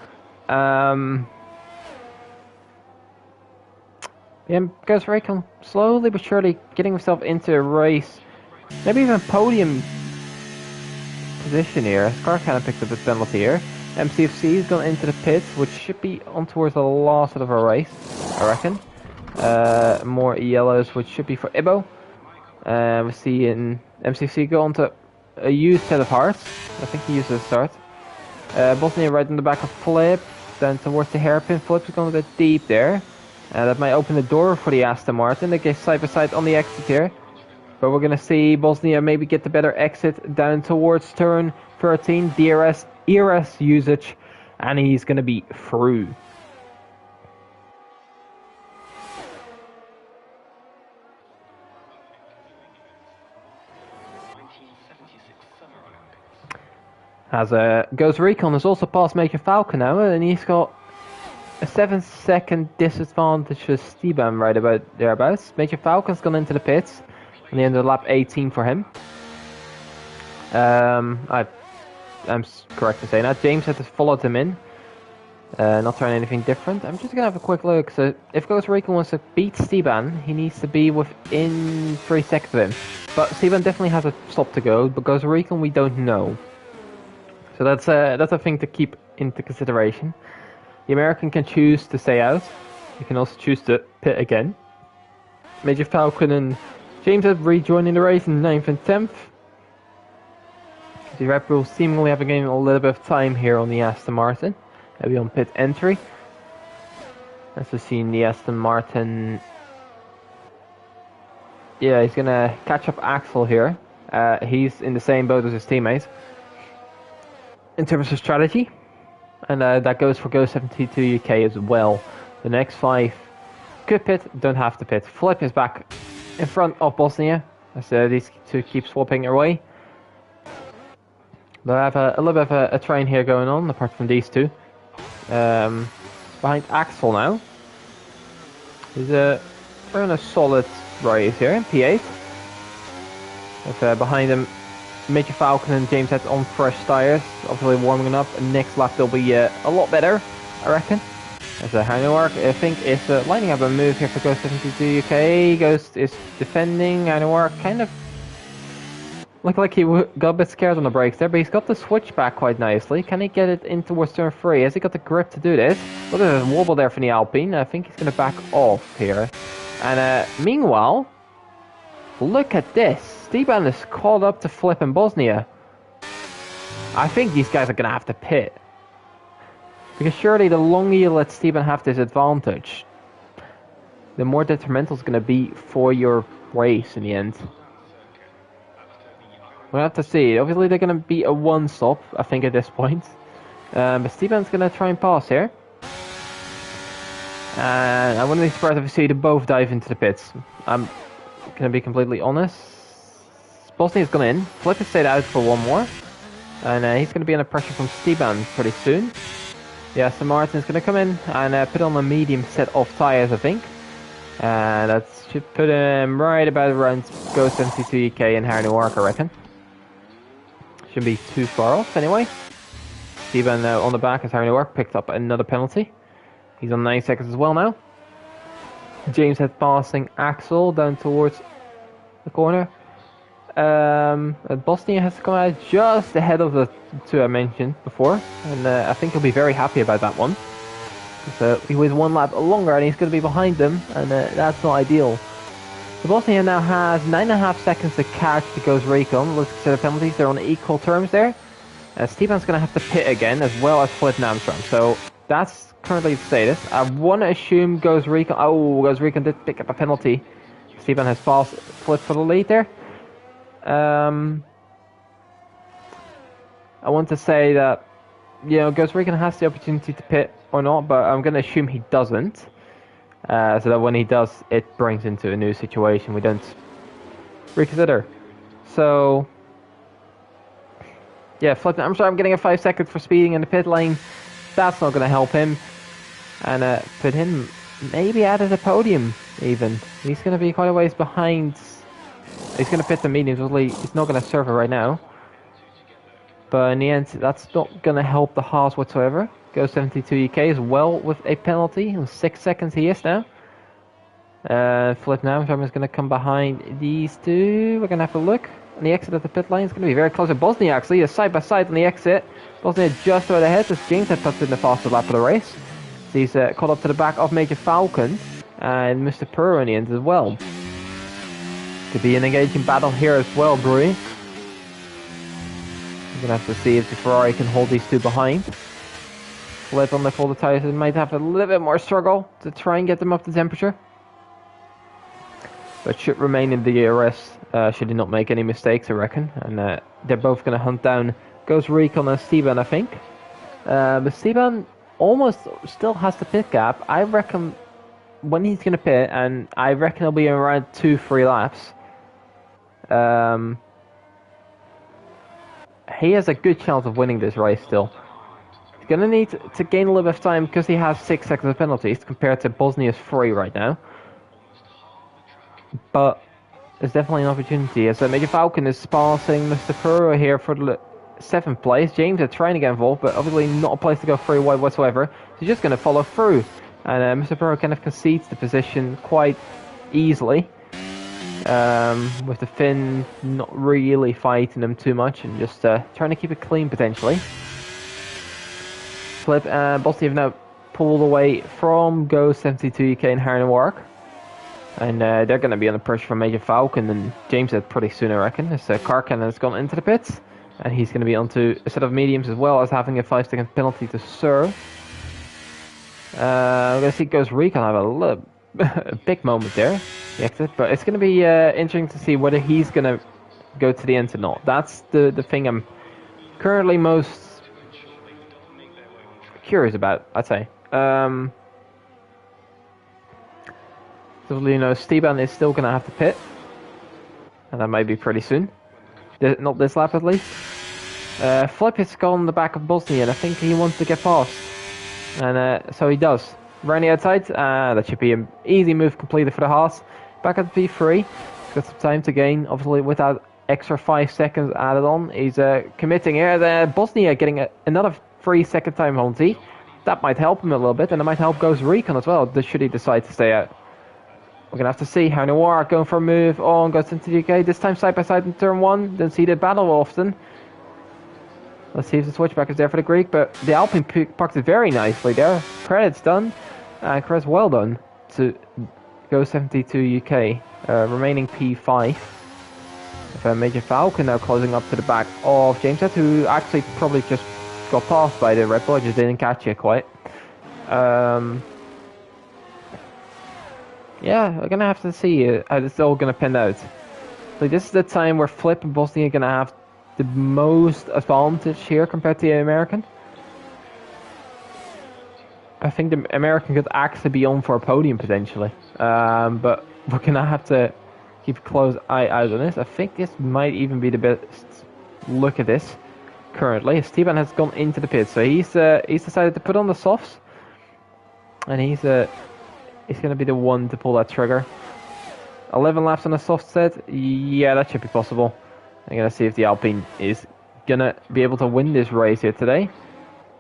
A: Yeah, goes Raycon slowly but surely getting himself into a race, maybe even podium position here. Scar kind of picked up a penalty here. MCFC's gone into the pits, which should be on towards the last of our race, I reckon. More yellows, which should be for Ibo. We see in MCFC go on to a used set of hearts. I think he used the start. Bosnia right in the back of Flip, then towards the hairpin. Flip's going a bit deep there. That might open the door for the Aston Martin. They get side by side on the exit here. But we're going to see Bosnia maybe get the better exit down towards turn 13. DRS, ERS usage. And he's going to be through. As Ghost Recon has also passed Major Falcon now, and he's got a 7-second disadvantage to Steban right about thereabouts. Major Falcon's gone into the pits on the end of lap 18 for him. I'm correct in saying that. James has followed him in, not trying anything different. I'm just gonna have a quick look. So if Ghost Recon wants to beat Steban, he needs to be within 3 seconds of him. But Steban definitely has a stop to go, but Ghost Recon we don't know. So that's a thing to keep into consideration. The American can choose to stay out. He can also choose to pit again. Major Falcon and James are rejoining the race in 9th and 10th. The Red Bull seemingly having gained a little bit of time here on the Aston Martin. Maybe on pit entry. As we've seen the Aston Martin. Yeah, he's gonna catch up Axel here. He's in the same boat as his teammates in terms of strategy, and that goes for Go 72 UK as well. The next 5 could pit, don't have to pit. Flip is back in front of Bosnia as these two keep swapping away. They have a little bit of a train here going on apart from these two. Behind Axel now. He's throwing a solid race here in P8. With, behind him Major Falcon and James Head on fresh tyres, obviously warming up. Next lap they'll be a lot better, I reckon. As Harry Newark, I think, is lining up a move here for Ghost 72 UK. Ghost is defending. Harry Newark kind of looked like he got a bit scared on the brakes there, but he's got the switch back quite nicely. Can he get it in towards turn 3? Has he got the grip to do this? Look at the wobble there from the Alpine. I think he's going to back off here. And meanwhile, look at this. Steban is caught up to Flip in Bosnia. I think these guys are going to have to pit. Because surely the longer you let Steban have this advantage, the more detrimental it's going to be for your race in the end. We'll have to see. Obviously they're going to be a one-stop, I think, at this point. But Steban's going to try and pass here. And I wouldn't be surprised if we see them both dive into the pits. I'm going to be completely honest. Bosnia's gone in. Flip has stayed out for one more. And he's going to be under pressure from Steban pretty soon. Yeah, so Martin's going to come in and put on a medium set of tyres, I think. And that should put him right about around Go 72 EK in Harneywark, I reckon. Shouldn't be too far off anyway. Steban on the back as Harneywark picked up another penalty. He's on 9 seconds as well now. James had passing Axel down towards the corner. Bosnia has to come out just ahead of the two I mentioned before. And I think he'll be very happy about that one. So he was one lap longer and he's going to be behind them. And that's not ideal. So Bosnia now has 9.5 seconds to catch the Ghost Recon. Let's consider penalties. They're on equal terms there. Steban's going to have to pit again as well as Flip and Armstrong. So that's currently the status. I want to assume Ghost Recon... Oh, Ghost Recon did pick up a penalty. Steban has passed Flip for the lead there. I want to say that, you know, Ghost Recon has the opportunity to pit or not, but I'm going to assume he doesn't. So that when he does, it brings into a new situation we don't reconsider. So, yeah, Flip. I'm sorry, I'm getting a 5 seconds for speeding in the pit lane. That's not going to help him. And put him maybe out of the podium, even. He's going to be quite a ways behind. He's going to pit the mediums. He's not going to serve it right now. But in the end, that's not going to help the Haas whatsoever. Go 72 EK as well with a penalty. In 6 seconds he is now. Flip now. Armstrong is going to come behind these two. We're going to have a look. On the exit of the pit lane, it's going to be very close to Bosnia actually. They're side by side on the exit. Bosnia just out ahead as James had touched in the fastest lap of the race. So he's caught up to the back of Major Falcon and Mr. Purr in the end as well. Could be an engaging battle here as well, Brewery. We're going to have to see if the Ferrari can hold these two behind. Flip on the folded tires, it might have a little bit more struggle to try and get them up to temperature. But should remain in the DRS should he not make any mistakes, I reckon. And they're both going to hunt down Ghost Recon and Steban, I think. But Steban almost still has the pit gap. I reckon when he's going to pit, and I reckon he'll be around 2-3 laps. He has a good chance of winning this race still. He's going to need to gain a little bit of time because he has 6 seconds of penalties compared to Bosnia's 3 right now. But there's definitely an opportunity. As Major Falcon is passing Mr. Puro here for the 7th place. James are trying to get involved, but obviously not a place to go free wide whatsoever. So he's just going to follow through. And Mr. Puro kind of concedes the position quite easily. With the Finn not really fighting them too much and just trying to keep it clean potentially. Flip and Bosnia have now pulled away from Go 72 EK in Harneywark. And they're going to be under pressure from Major Falcon and James said pretty soon, I reckon. As Karkan has gone into the pits. And he's going to be onto a set of mediums as well as having a 5-second penalty to serve. We're going to see Ghost Recon have a big moment there. The exit. But it's going to be interesting to see whether he's going to go to the end or not. That's the thing I'm currently most curious about, I'd say. So, you know, Steban is still going to have to pit. And that might be pretty soon. Not this lap at least. Flip has gone on the back of Bosnia and I think he wants to get past. And so he does. Round the outside. That should be an easy move completed for the Haas. Back at P3. He's got some time to gain. Obviously with that extra 5 seconds added on. He's committing here. Bosnia getting another 3-second time penalty. That might help him a little bit. And it might help Ghost Recon as well. Should he decide to stay out. We're going to have to see how Noir going for a move on, goes into the UK, this time side by side in turn 1, don't see the battle often. Let's see if the switchback is there for the Greek, but the Alpine parked it very nicely there. Credits done, and credits well done to Go 72 UK, remaining P5. If Major Falcon now closing up to the back of James Head, who actually probably just got passed by the Red Bull, just didn't catch it quite. Yeah, we're gonna have to see how this is all gonna pin out. Like, this is the time where Flip and Bosnia are gonna have the most advantage here compared to the American. I think the American could actually be on for a podium potentially, but we're gonna have to keep a close eye out on this. I think this might even be the best look at this currently. Steven has gone into the pit, so he's decided to put on the softs, and he's gonna be the one to pull that trigger. 11 laps on the soft set, yeah, that should be possible. I'm gonna see if the Alpine is gonna be able to win this race here today.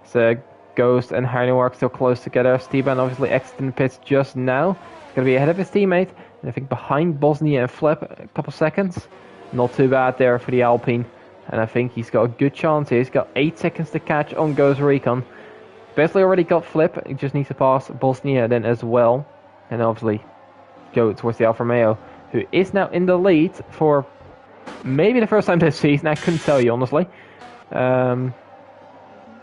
A: So Ghost and Heinewar still close together. Steven obviously exiting the pits just now. He's gonna be ahead of his teammate, and I think behind Bosnia and Flip a couple seconds. Not too bad there for the Alpine, and I think he's got a good chance here. He's got 8 seconds to catch on Ghost Recon. Basically already got Flip, he just needs to pass Bosnia then as well, and obviously go towards the Alfa Romeo, who is now in the lead for maybe the first time this season. I couldn't tell you honestly.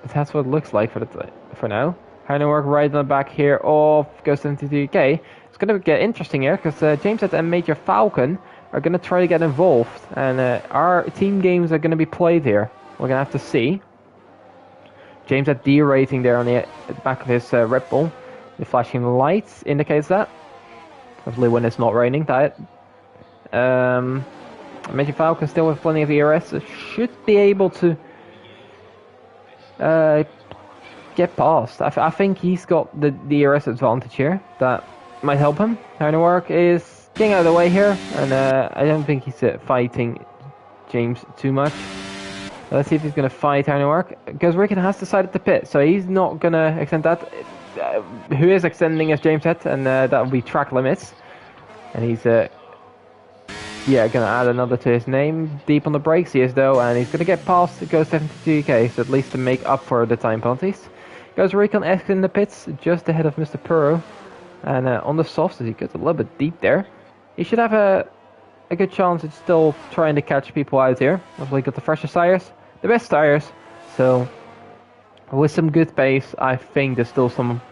A: But that's what it looks like for now. Heinewar right on the back here of Ghost 72 UK. It's going to get interesting here because James Head and Major Falcon are going to try to get involved, and our team games are going to be played here. We're going to have to see. James Head derating there on the back of his Red Bull. The flashing lights indicates that. Hopefully when it's not raining, that. Major Falcon still with plenty of ERS, should be able to get past. I think he's got the ERS advantage here. That might help him. Heinewar is getting out of the way here, and I don't think he's fighting James too much. Let's see if he's going to fight Heinewar, because Rickon has decided to pit, so he's not going to extend that. Who is extending is James Head, and that will be track limits. And he's yeah, going to add another to his name. Deep on the brakes he is though, and he's going to get past Ghost 72 UK, so at least to make up for the time penalties. Goes Recon exiting the pits just ahead of Mr. Puro, and on the softs, as he gets a little bit deep there. He should have a good chance at still trying to catch people out here. Hopefully got the freshest tires, the best tires, so with some good pace, I think there's still some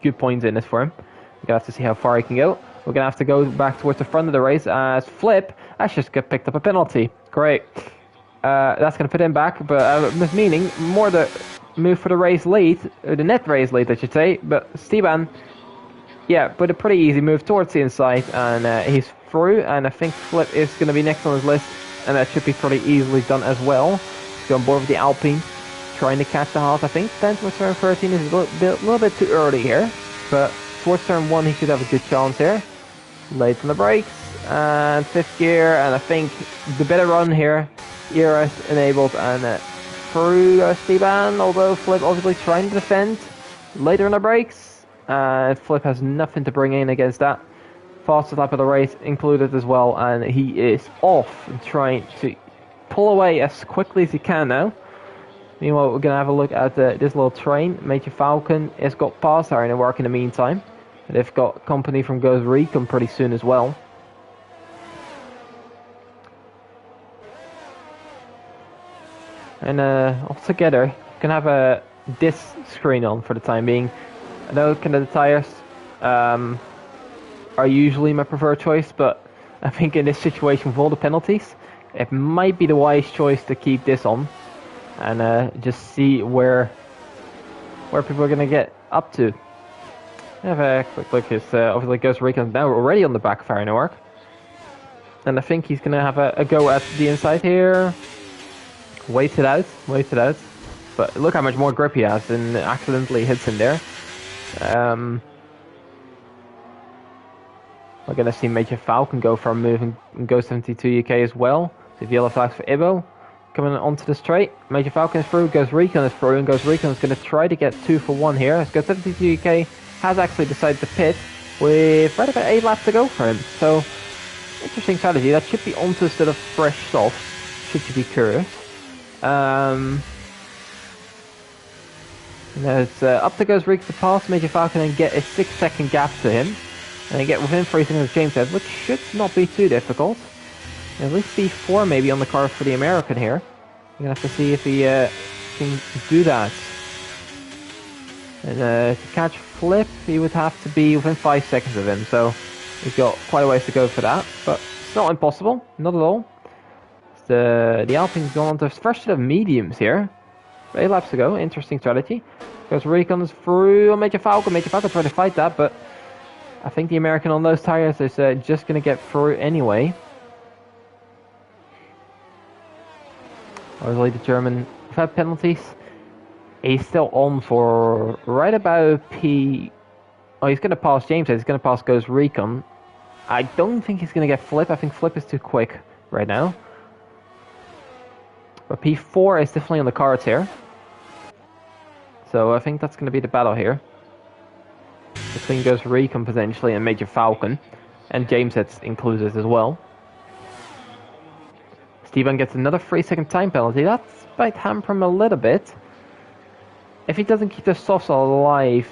A: good points in this for him. We're going to have to see how far he can go. We're going to have to go back towards the front of the race as Flip has just picked up a penalty. Great. That's going to put him back, but meaning more the move for the race lead, or the net race lead I should say, but Steban, yeah, put a pretty easy move towards the inside, and he's through, and I think Flip is going to be next on his list, and that should be pretty easily done as well. He's on board with the Alpine, trying to catch the half. I think 10 towards turn 13 is a little bit too early here, but towards turn 1 he should have a good chance here. Late on the brakes, and 5th gear, and I think the better run here, ERS enabled, and through Steban, although Flip obviously trying to defend. Later on the brakes, and Flip has nothing to bring in against that. Fastest lap of the race included as well, and he is off and trying to pull away as quickly as he can now. Meanwhile, we're going to have a look at this little train. Major Falcon has got past Heinewar in the meantime. They've got company from Ghost Recon pretty soon as well. And altogether, you can have this screen on for the time being. I know kind of the tires are usually my preferred choice, but I think in this situation with all the penalties, it might be the wise choice to keep this on and just see where people are going to get up to. Have a quick look. It's obviously Ghost Recon now already on the back of Heinewar, and I think he's gonna have a go at the inside here. Wait it out. But look how much more grip he has, and accidentally hits him there. We're gonna see Major Falcon go for a move and Ghost 72 UK as well. So yellow flags for Ibo coming onto the straight. Major Falcon is through. Ghost Recon is through, and Ghost Recon is gonna try to get 2 for 1 here. As Ghost 72 UK has actually decided to pit with right about 8 laps to go for him. So, interesting strategy. That should be onto instead of fresh softs, should you be curious. Now it's up to Ghost Recon to pass Major Falcon and get a 6-second gap to him. And they get within 3 seconds of James said, which should not be too difficult. At least P4 maybe on the card for the American here. You're gonna have to see if he can do that. And to catch Flip, he would have to be within 5 seconds of him, so he's got quite a ways to go for that. But it's not impossible, not at all. The Alpine's gone on to his first set of mediums here. 8 laps to go, interesting strategy. Goes Recon's through Major Falcon trying to fight that, but I think the American on those tires is just going to get through anyway. Obviously the German without penalties. He's still on for right about P... Oh, he's going to pass James. He's going to pass Ghost Recon. I don't think he's going to get Flip. I think Flip is too quick right now. But P4 is definitely on the cards here. So I think that's going to be the battle here. Between Ghost Recon potentially and Major Falcon. And James Head's included as well. Steven gets another 3-second time penalty. That might hamper him a little bit. If he doesn't keep the softs alive,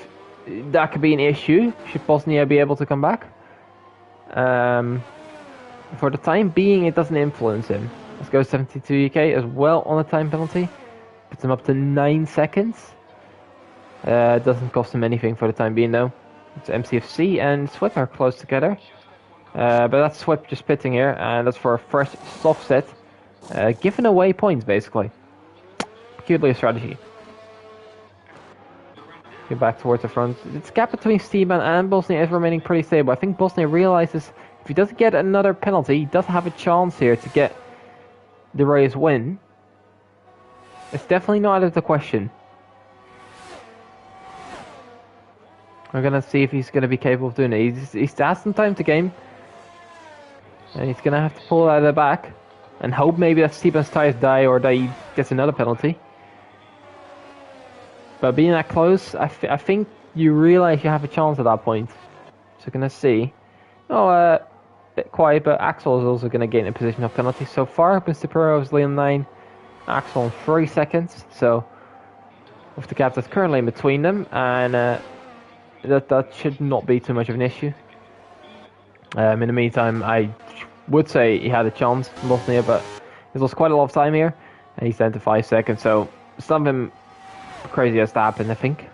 A: that could be an issue. Should Bosnia be able to come back? For the time being, it doesn't influence him. Let's go 72 UK as well on a time penalty. Puts him up to 9 seconds. Doesn't cost him anything for the time being though. It's MCFC and Swip are close together. But that's Swip just pitting here, and that's for a fresh soft set. Giving away points basically. Peculiar strategy. Get back towards the front. Its gap between Steban and Bosnia is remaining pretty stable. I think Bosnia realizes if he doesn't get another penalty, he does have a chance here to get the race win. It's definitely not out of the question. We're gonna see if he's gonna be capable of doing it. He's has some time to game, and he's gonna have to pull out of the back and hope maybe that Steban's tires die or that he gets another penalty. But being that close, I think you realize you have a chance at that point. So we're gonna see. Oh, a bit quiet, but Axel is also gonna gain a position of penalty. So far, Mr. Perro is leading 9, Axel in 3 seconds. So with the gap that's currently in between them, and that should not be too much of an issue. In the meantime, I would say he had a chance, Bosnia, but he's lost quite a lot of time here, and he's down to 5 seconds. So something crazy has to happen, I think.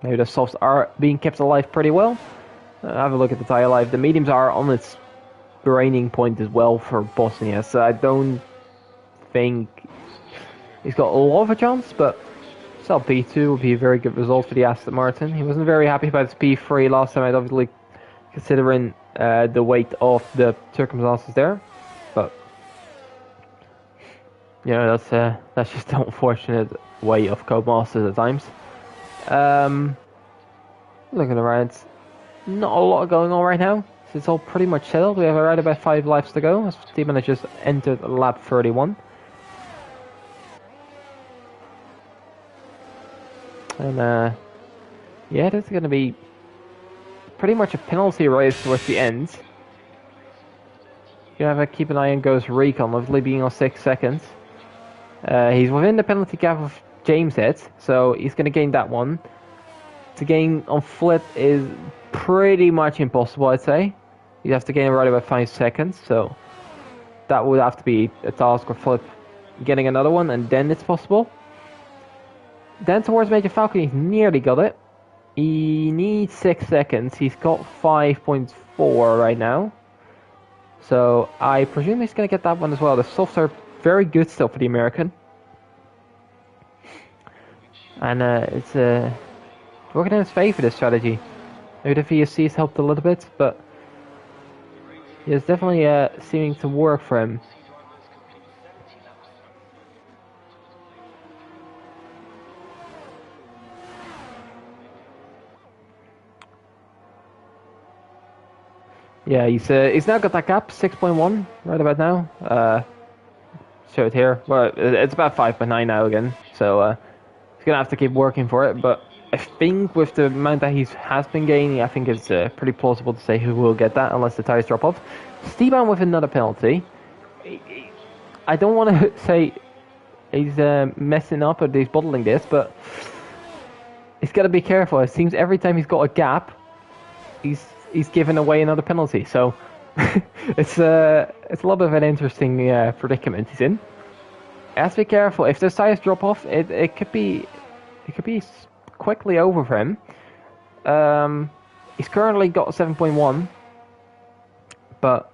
A: Maybe the softs are being kept alive pretty well. Have a look at the tire life. The mediums are on its draining point as well for Bosnia, so I don't think he's got a lot of a chance, but still P2 would be a very good result for the Aston Martin. He wasn't very happy about his P3 last time, obviously considering the weight of the circumstances there, but you know, that's just the unfortunate way of Codemasters at times. Looking around, not a lot going on right now. So it's all pretty much settled. We have around about 5 laps to go. Steven has just entered lap 31. And yeah, this is going to be pretty much a penalty race towards the end. You have to keep an eye on Ghost Recon, obviously being on 6 seconds. He's within the penalty gap of James Head, so he's going to gain that one. To gain on Flip is pretty much impossible, I'd say. You have to gain right about 5 seconds, so that would have to be a task for Flip getting another one, and then it's possible. Then towards Major Falcon, he's nearly got it. He needs 6 seconds. He's got 5.4 right now. So I presume he's going to get that one as well. The softs are very good still for the American. And it's working in his favour, this strategy. Maybe the VSC has helped a little bit, but it's definitely seeming to work for him. Yeah, he's now got that gap, 6.1 right about now. Showed here. Well, it's about 5.9 now again, so he's gonna have to keep working for it. But I think with the amount that he has been gaining, I think it's pretty plausible to say who will get that unless the tires drop off. Steban with another penalty. I don't want to say he's messing up or he's bottling this, but he's got to be careful. It seems every time he's got a gap, he's given away another penalty. So it's a little bit of an interesting predicament he's in. Has to be careful. If the tires drop off, it could be quickly over for him. He's currently got 7.1, but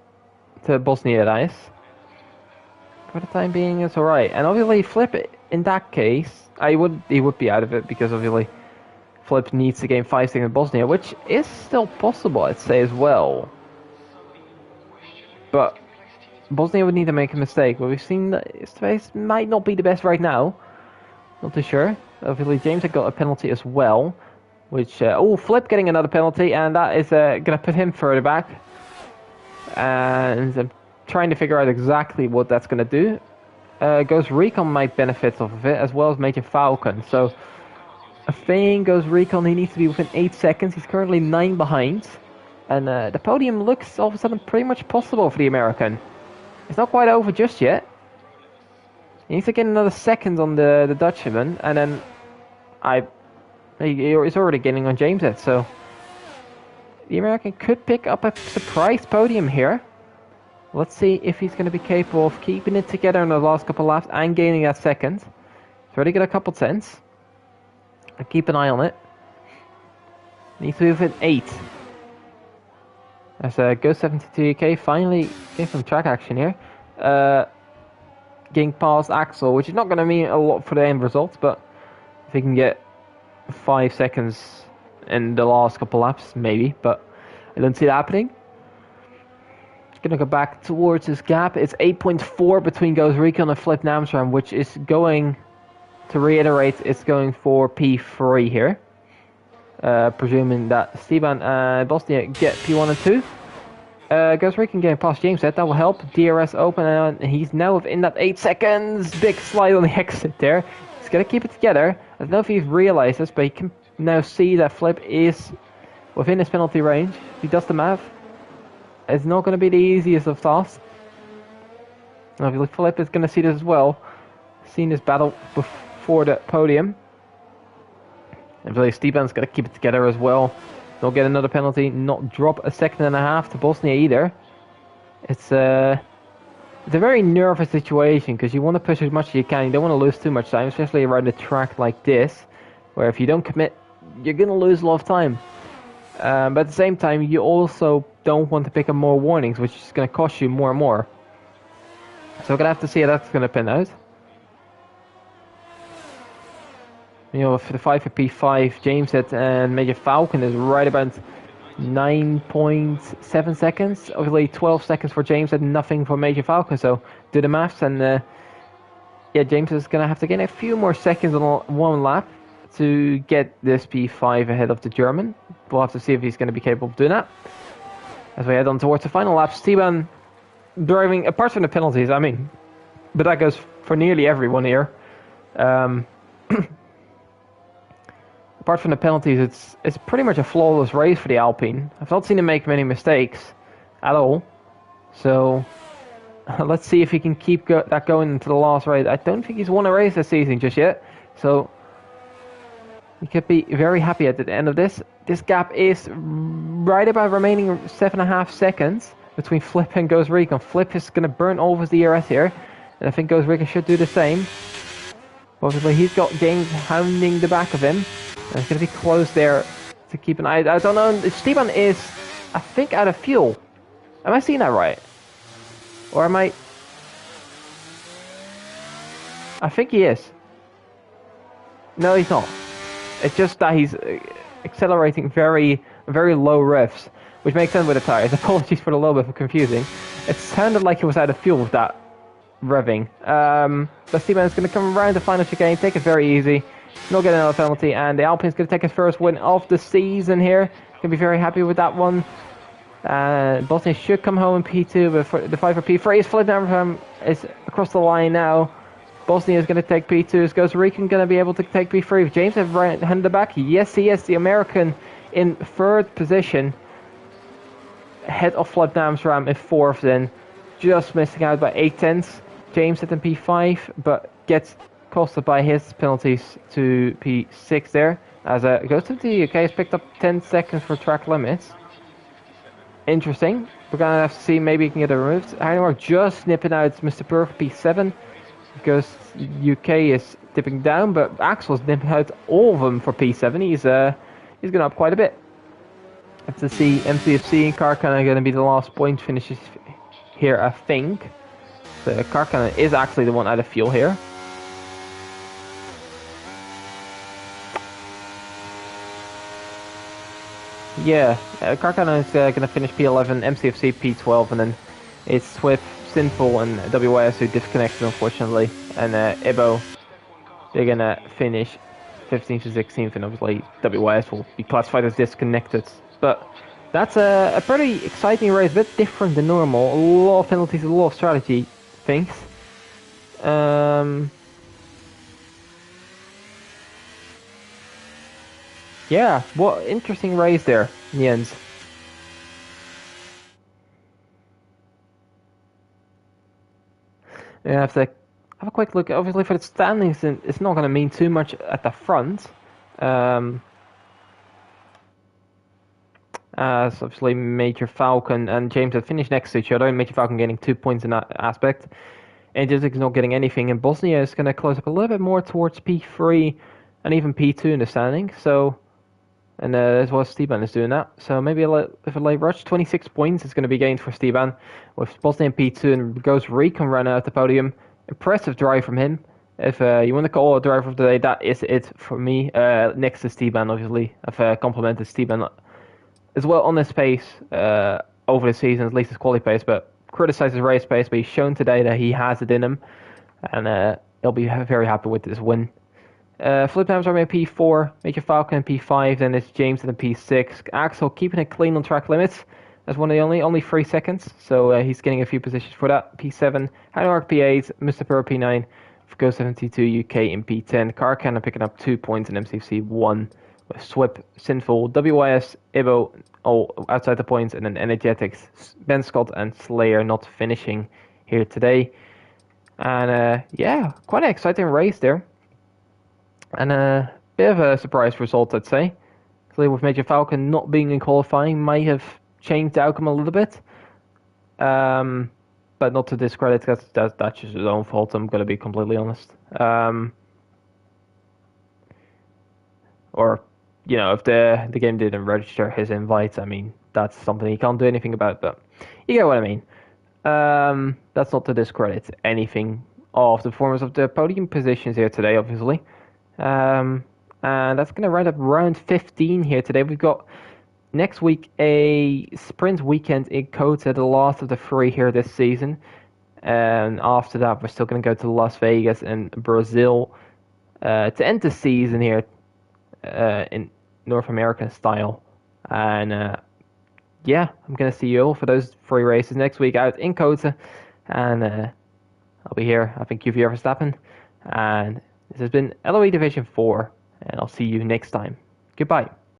A: to Bosnia, that is. For the time being, it's alright. And obviously, Flip, in that case, he would be out of it, because obviously Flip needs to gain 5 seconds in Bosnia, which is still possible, I'd say, as well. But Bosnia would need to make a mistake. But we've seen that his pace might not be the best right now. Not too sure. Obviously, James had got a penalty as well. Which, Flip getting another penalty, and that is going to put him further back. And I'm trying to figure out exactly what that's going to do. Ghost Recon might benefit off of it, as well as Major Falcon. So, I think Ghost Recon, he needs to be within 8 seconds. He's currently 9 behind. And the podium looks all of a sudden pretty much possible for the American. It's not quite over just yet. He needs to get another second on the Dutchman, and then he's already getting on James Head, so the American could pick up a surprise podium here. Let's see if he's going to be capable of keeping it together in the last couple laps and gaining that second. He's already got a couple tenths. I'll keep an eye on it. Needs to be within 8. As Ghost 72UK finally getting some track action here. Getting past Axel, which is not going to mean a lot for the end results, but if he can get 5 seconds in the last couple laps, maybe, but I don't see that happening. Gonna go back towards this gap. It's 8.4 between Ghost Recon and Flip Namstrom, which is going, to reiterate, it's going for P3 here. Presuming that Steban and Bosnia get P1 and 2. Ghost Recon getting past James Head, that will help. DRS open, and he's now within that 8 seconds. Big slide on the exit there. He's gonna keep it together. I don't know if he's realized this, but he can now see that Flip is within his penalty range. If he does the math, it's not going to be the easiest of tasks. Obviously, Flip is going to see this as well. Seen this battle before the podium. And really, Steban's going to keep it together as well. Not get another penalty, not drop a second and a half to Bosnia either. It's a very nervous situation, because you want to push as much as you can. You don't want to lose too much time, especially around a track like this, where if you don't commit, you're going to lose a lot of time. But at the same time, you also don't want to pick up more warnings, which is going to cost you more and more. So we're going to have to see how that's going to pan out. You know, for the 5 for P5, James Head and Major Falcon is right about 9.7 seconds. Obviously 12 seconds for James Head, nothing for Major Falcon. So do the maths, and yeah, James is going to have to gain a few more seconds on one lap to get this P5 ahead of the German. We'll have to see if he's going to be capable of doing that. As we head on towards the final lap, Steban driving, apart from the penalties, I mean, but that goes for nearly everyone here. Apart from the penalties, it's pretty much a flawless race for the Alpine. I've not seen him make many mistakes at all. So let's see if he can keep that going into the last race. I don't think he's won a race this season just yet. So he could be very happy at the end of this. This gap is right about remaining 7.5 seconds between Flip and Ghost Recon. Flip is going to burn all of his DRS here, and I think Ghost Recon should do the same. Obviously, he's got James hounding the back of him, and it's going to be close there to keep an eye. I don't know, Steban is, I think, out of fuel. Am I seeing that right? Or am I... I think he is. No, he's not. It's just that he's accelerating very, very low revs, which makes sense with the tires. Apologies for the little bit of confusing. It sounded like he was out of fuel with that revving. But Steban is going to come around the final chicane, take it very easy, not get another penalty, and the Alpine's going to take his first win of the season here. Going to be very happy with that one. Bosnia should come home in P2, but the 5 for P3 is Flip Amsterdam is across the line now. Bosnia is going to take P2. Is Costa Rican going to be able to take P3? James has handed the back. Yes, he is. The American in 3rd position. Head of Flip Amsterdam in 4th then. Just missing out by 8 tenths. James at in P5, but gets costed by his penalties to P6 there. As goes to the UK, has picked up 10 seconds for track limits. interesting. We're gonna have to see. Maybe he can get it removed. Heinemark just snipping out Mr. Perf P7 because UK is dipping down, but Axel's nipping out all of them for P7. He's going up quite a bit. Have to see MCFC and Karkana going to be the last point finishes here, I think. So Karkana is actually the one out of fuel here. Yeah, Karkana is going to finish P11, MCFC P12, and then it's Swift, Sinful, and WS who disconnected unfortunately, and Ibo, they're going to finish 15th to 16th, and obviously WS will be classified as disconnected. But that's a pretty exciting race, a bit different than normal. A lot of penalties, a lot of strategy things. Yeah, what interesting race there in the end. I have to have a quick look. Obviously, for the standings, it's not going to mean too much at the front. As obviously Major Falcon and James have finished next to each other, and Major Falcon getting 2 points in that aspect. And Jizik is not getting anything, and Bosnia is going to close up a little bit more towards P3 and even P2 in the standing. So, and as well as Steban is doing that. So maybe if a late rush, 26 points is going to be gained for Steban with Bosnia in P2, and Ghost Recon run out the podium. Impressive drive from him. If you want to call a driver of the day, that is it for me. Next to Steban, obviously. I've complimented Steban as well on his pace over the season, at least his quality pace, but criticized his race pace, but he's shown today that he has it in him, and he'll be very happy with this win. Flip times are made P4, Major Falcon P5, then it's James in the P6. Axel keeping it clean on track limits. That's one of the only 3 seconds, so he's getting a few positions for that. P7, Heinemark P8, Mr. Pearl P9, Go 72 UK in P10. Karkana picking up 2 points in MCFC 1. With Swip, Sinful, WYS, Ibo all outside the points, and then Energetics, Ben Scott, and Slayer not finishing here today. And yeah, quite an exciting race there. And a bit of a surprise result, I'd say. So with Major Falcon not being in qualifying, might have changed the outcome a little bit. But not to discredit, that's just his own fault, I'm going to be completely honest. Or, you know, if the game didn't register his invites, I mean, that's something he can't do anything about, but you get what I mean. That's not to discredit anything of the performance of the podium positions here today, obviously. And that's going to round up round 15 here today. We've got next week a sprint weekend in Kota, the last of the 3 here this season. And after that, we're still going to go to Las Vegas and Brazil to end the season here in North American style. And yeah, I'm going to see you all for those 3 races next week out in Kota. And I'll be here. I think QVR Verstappen. And this has been LOE Division 4. And I'll see you next time. Goodbye.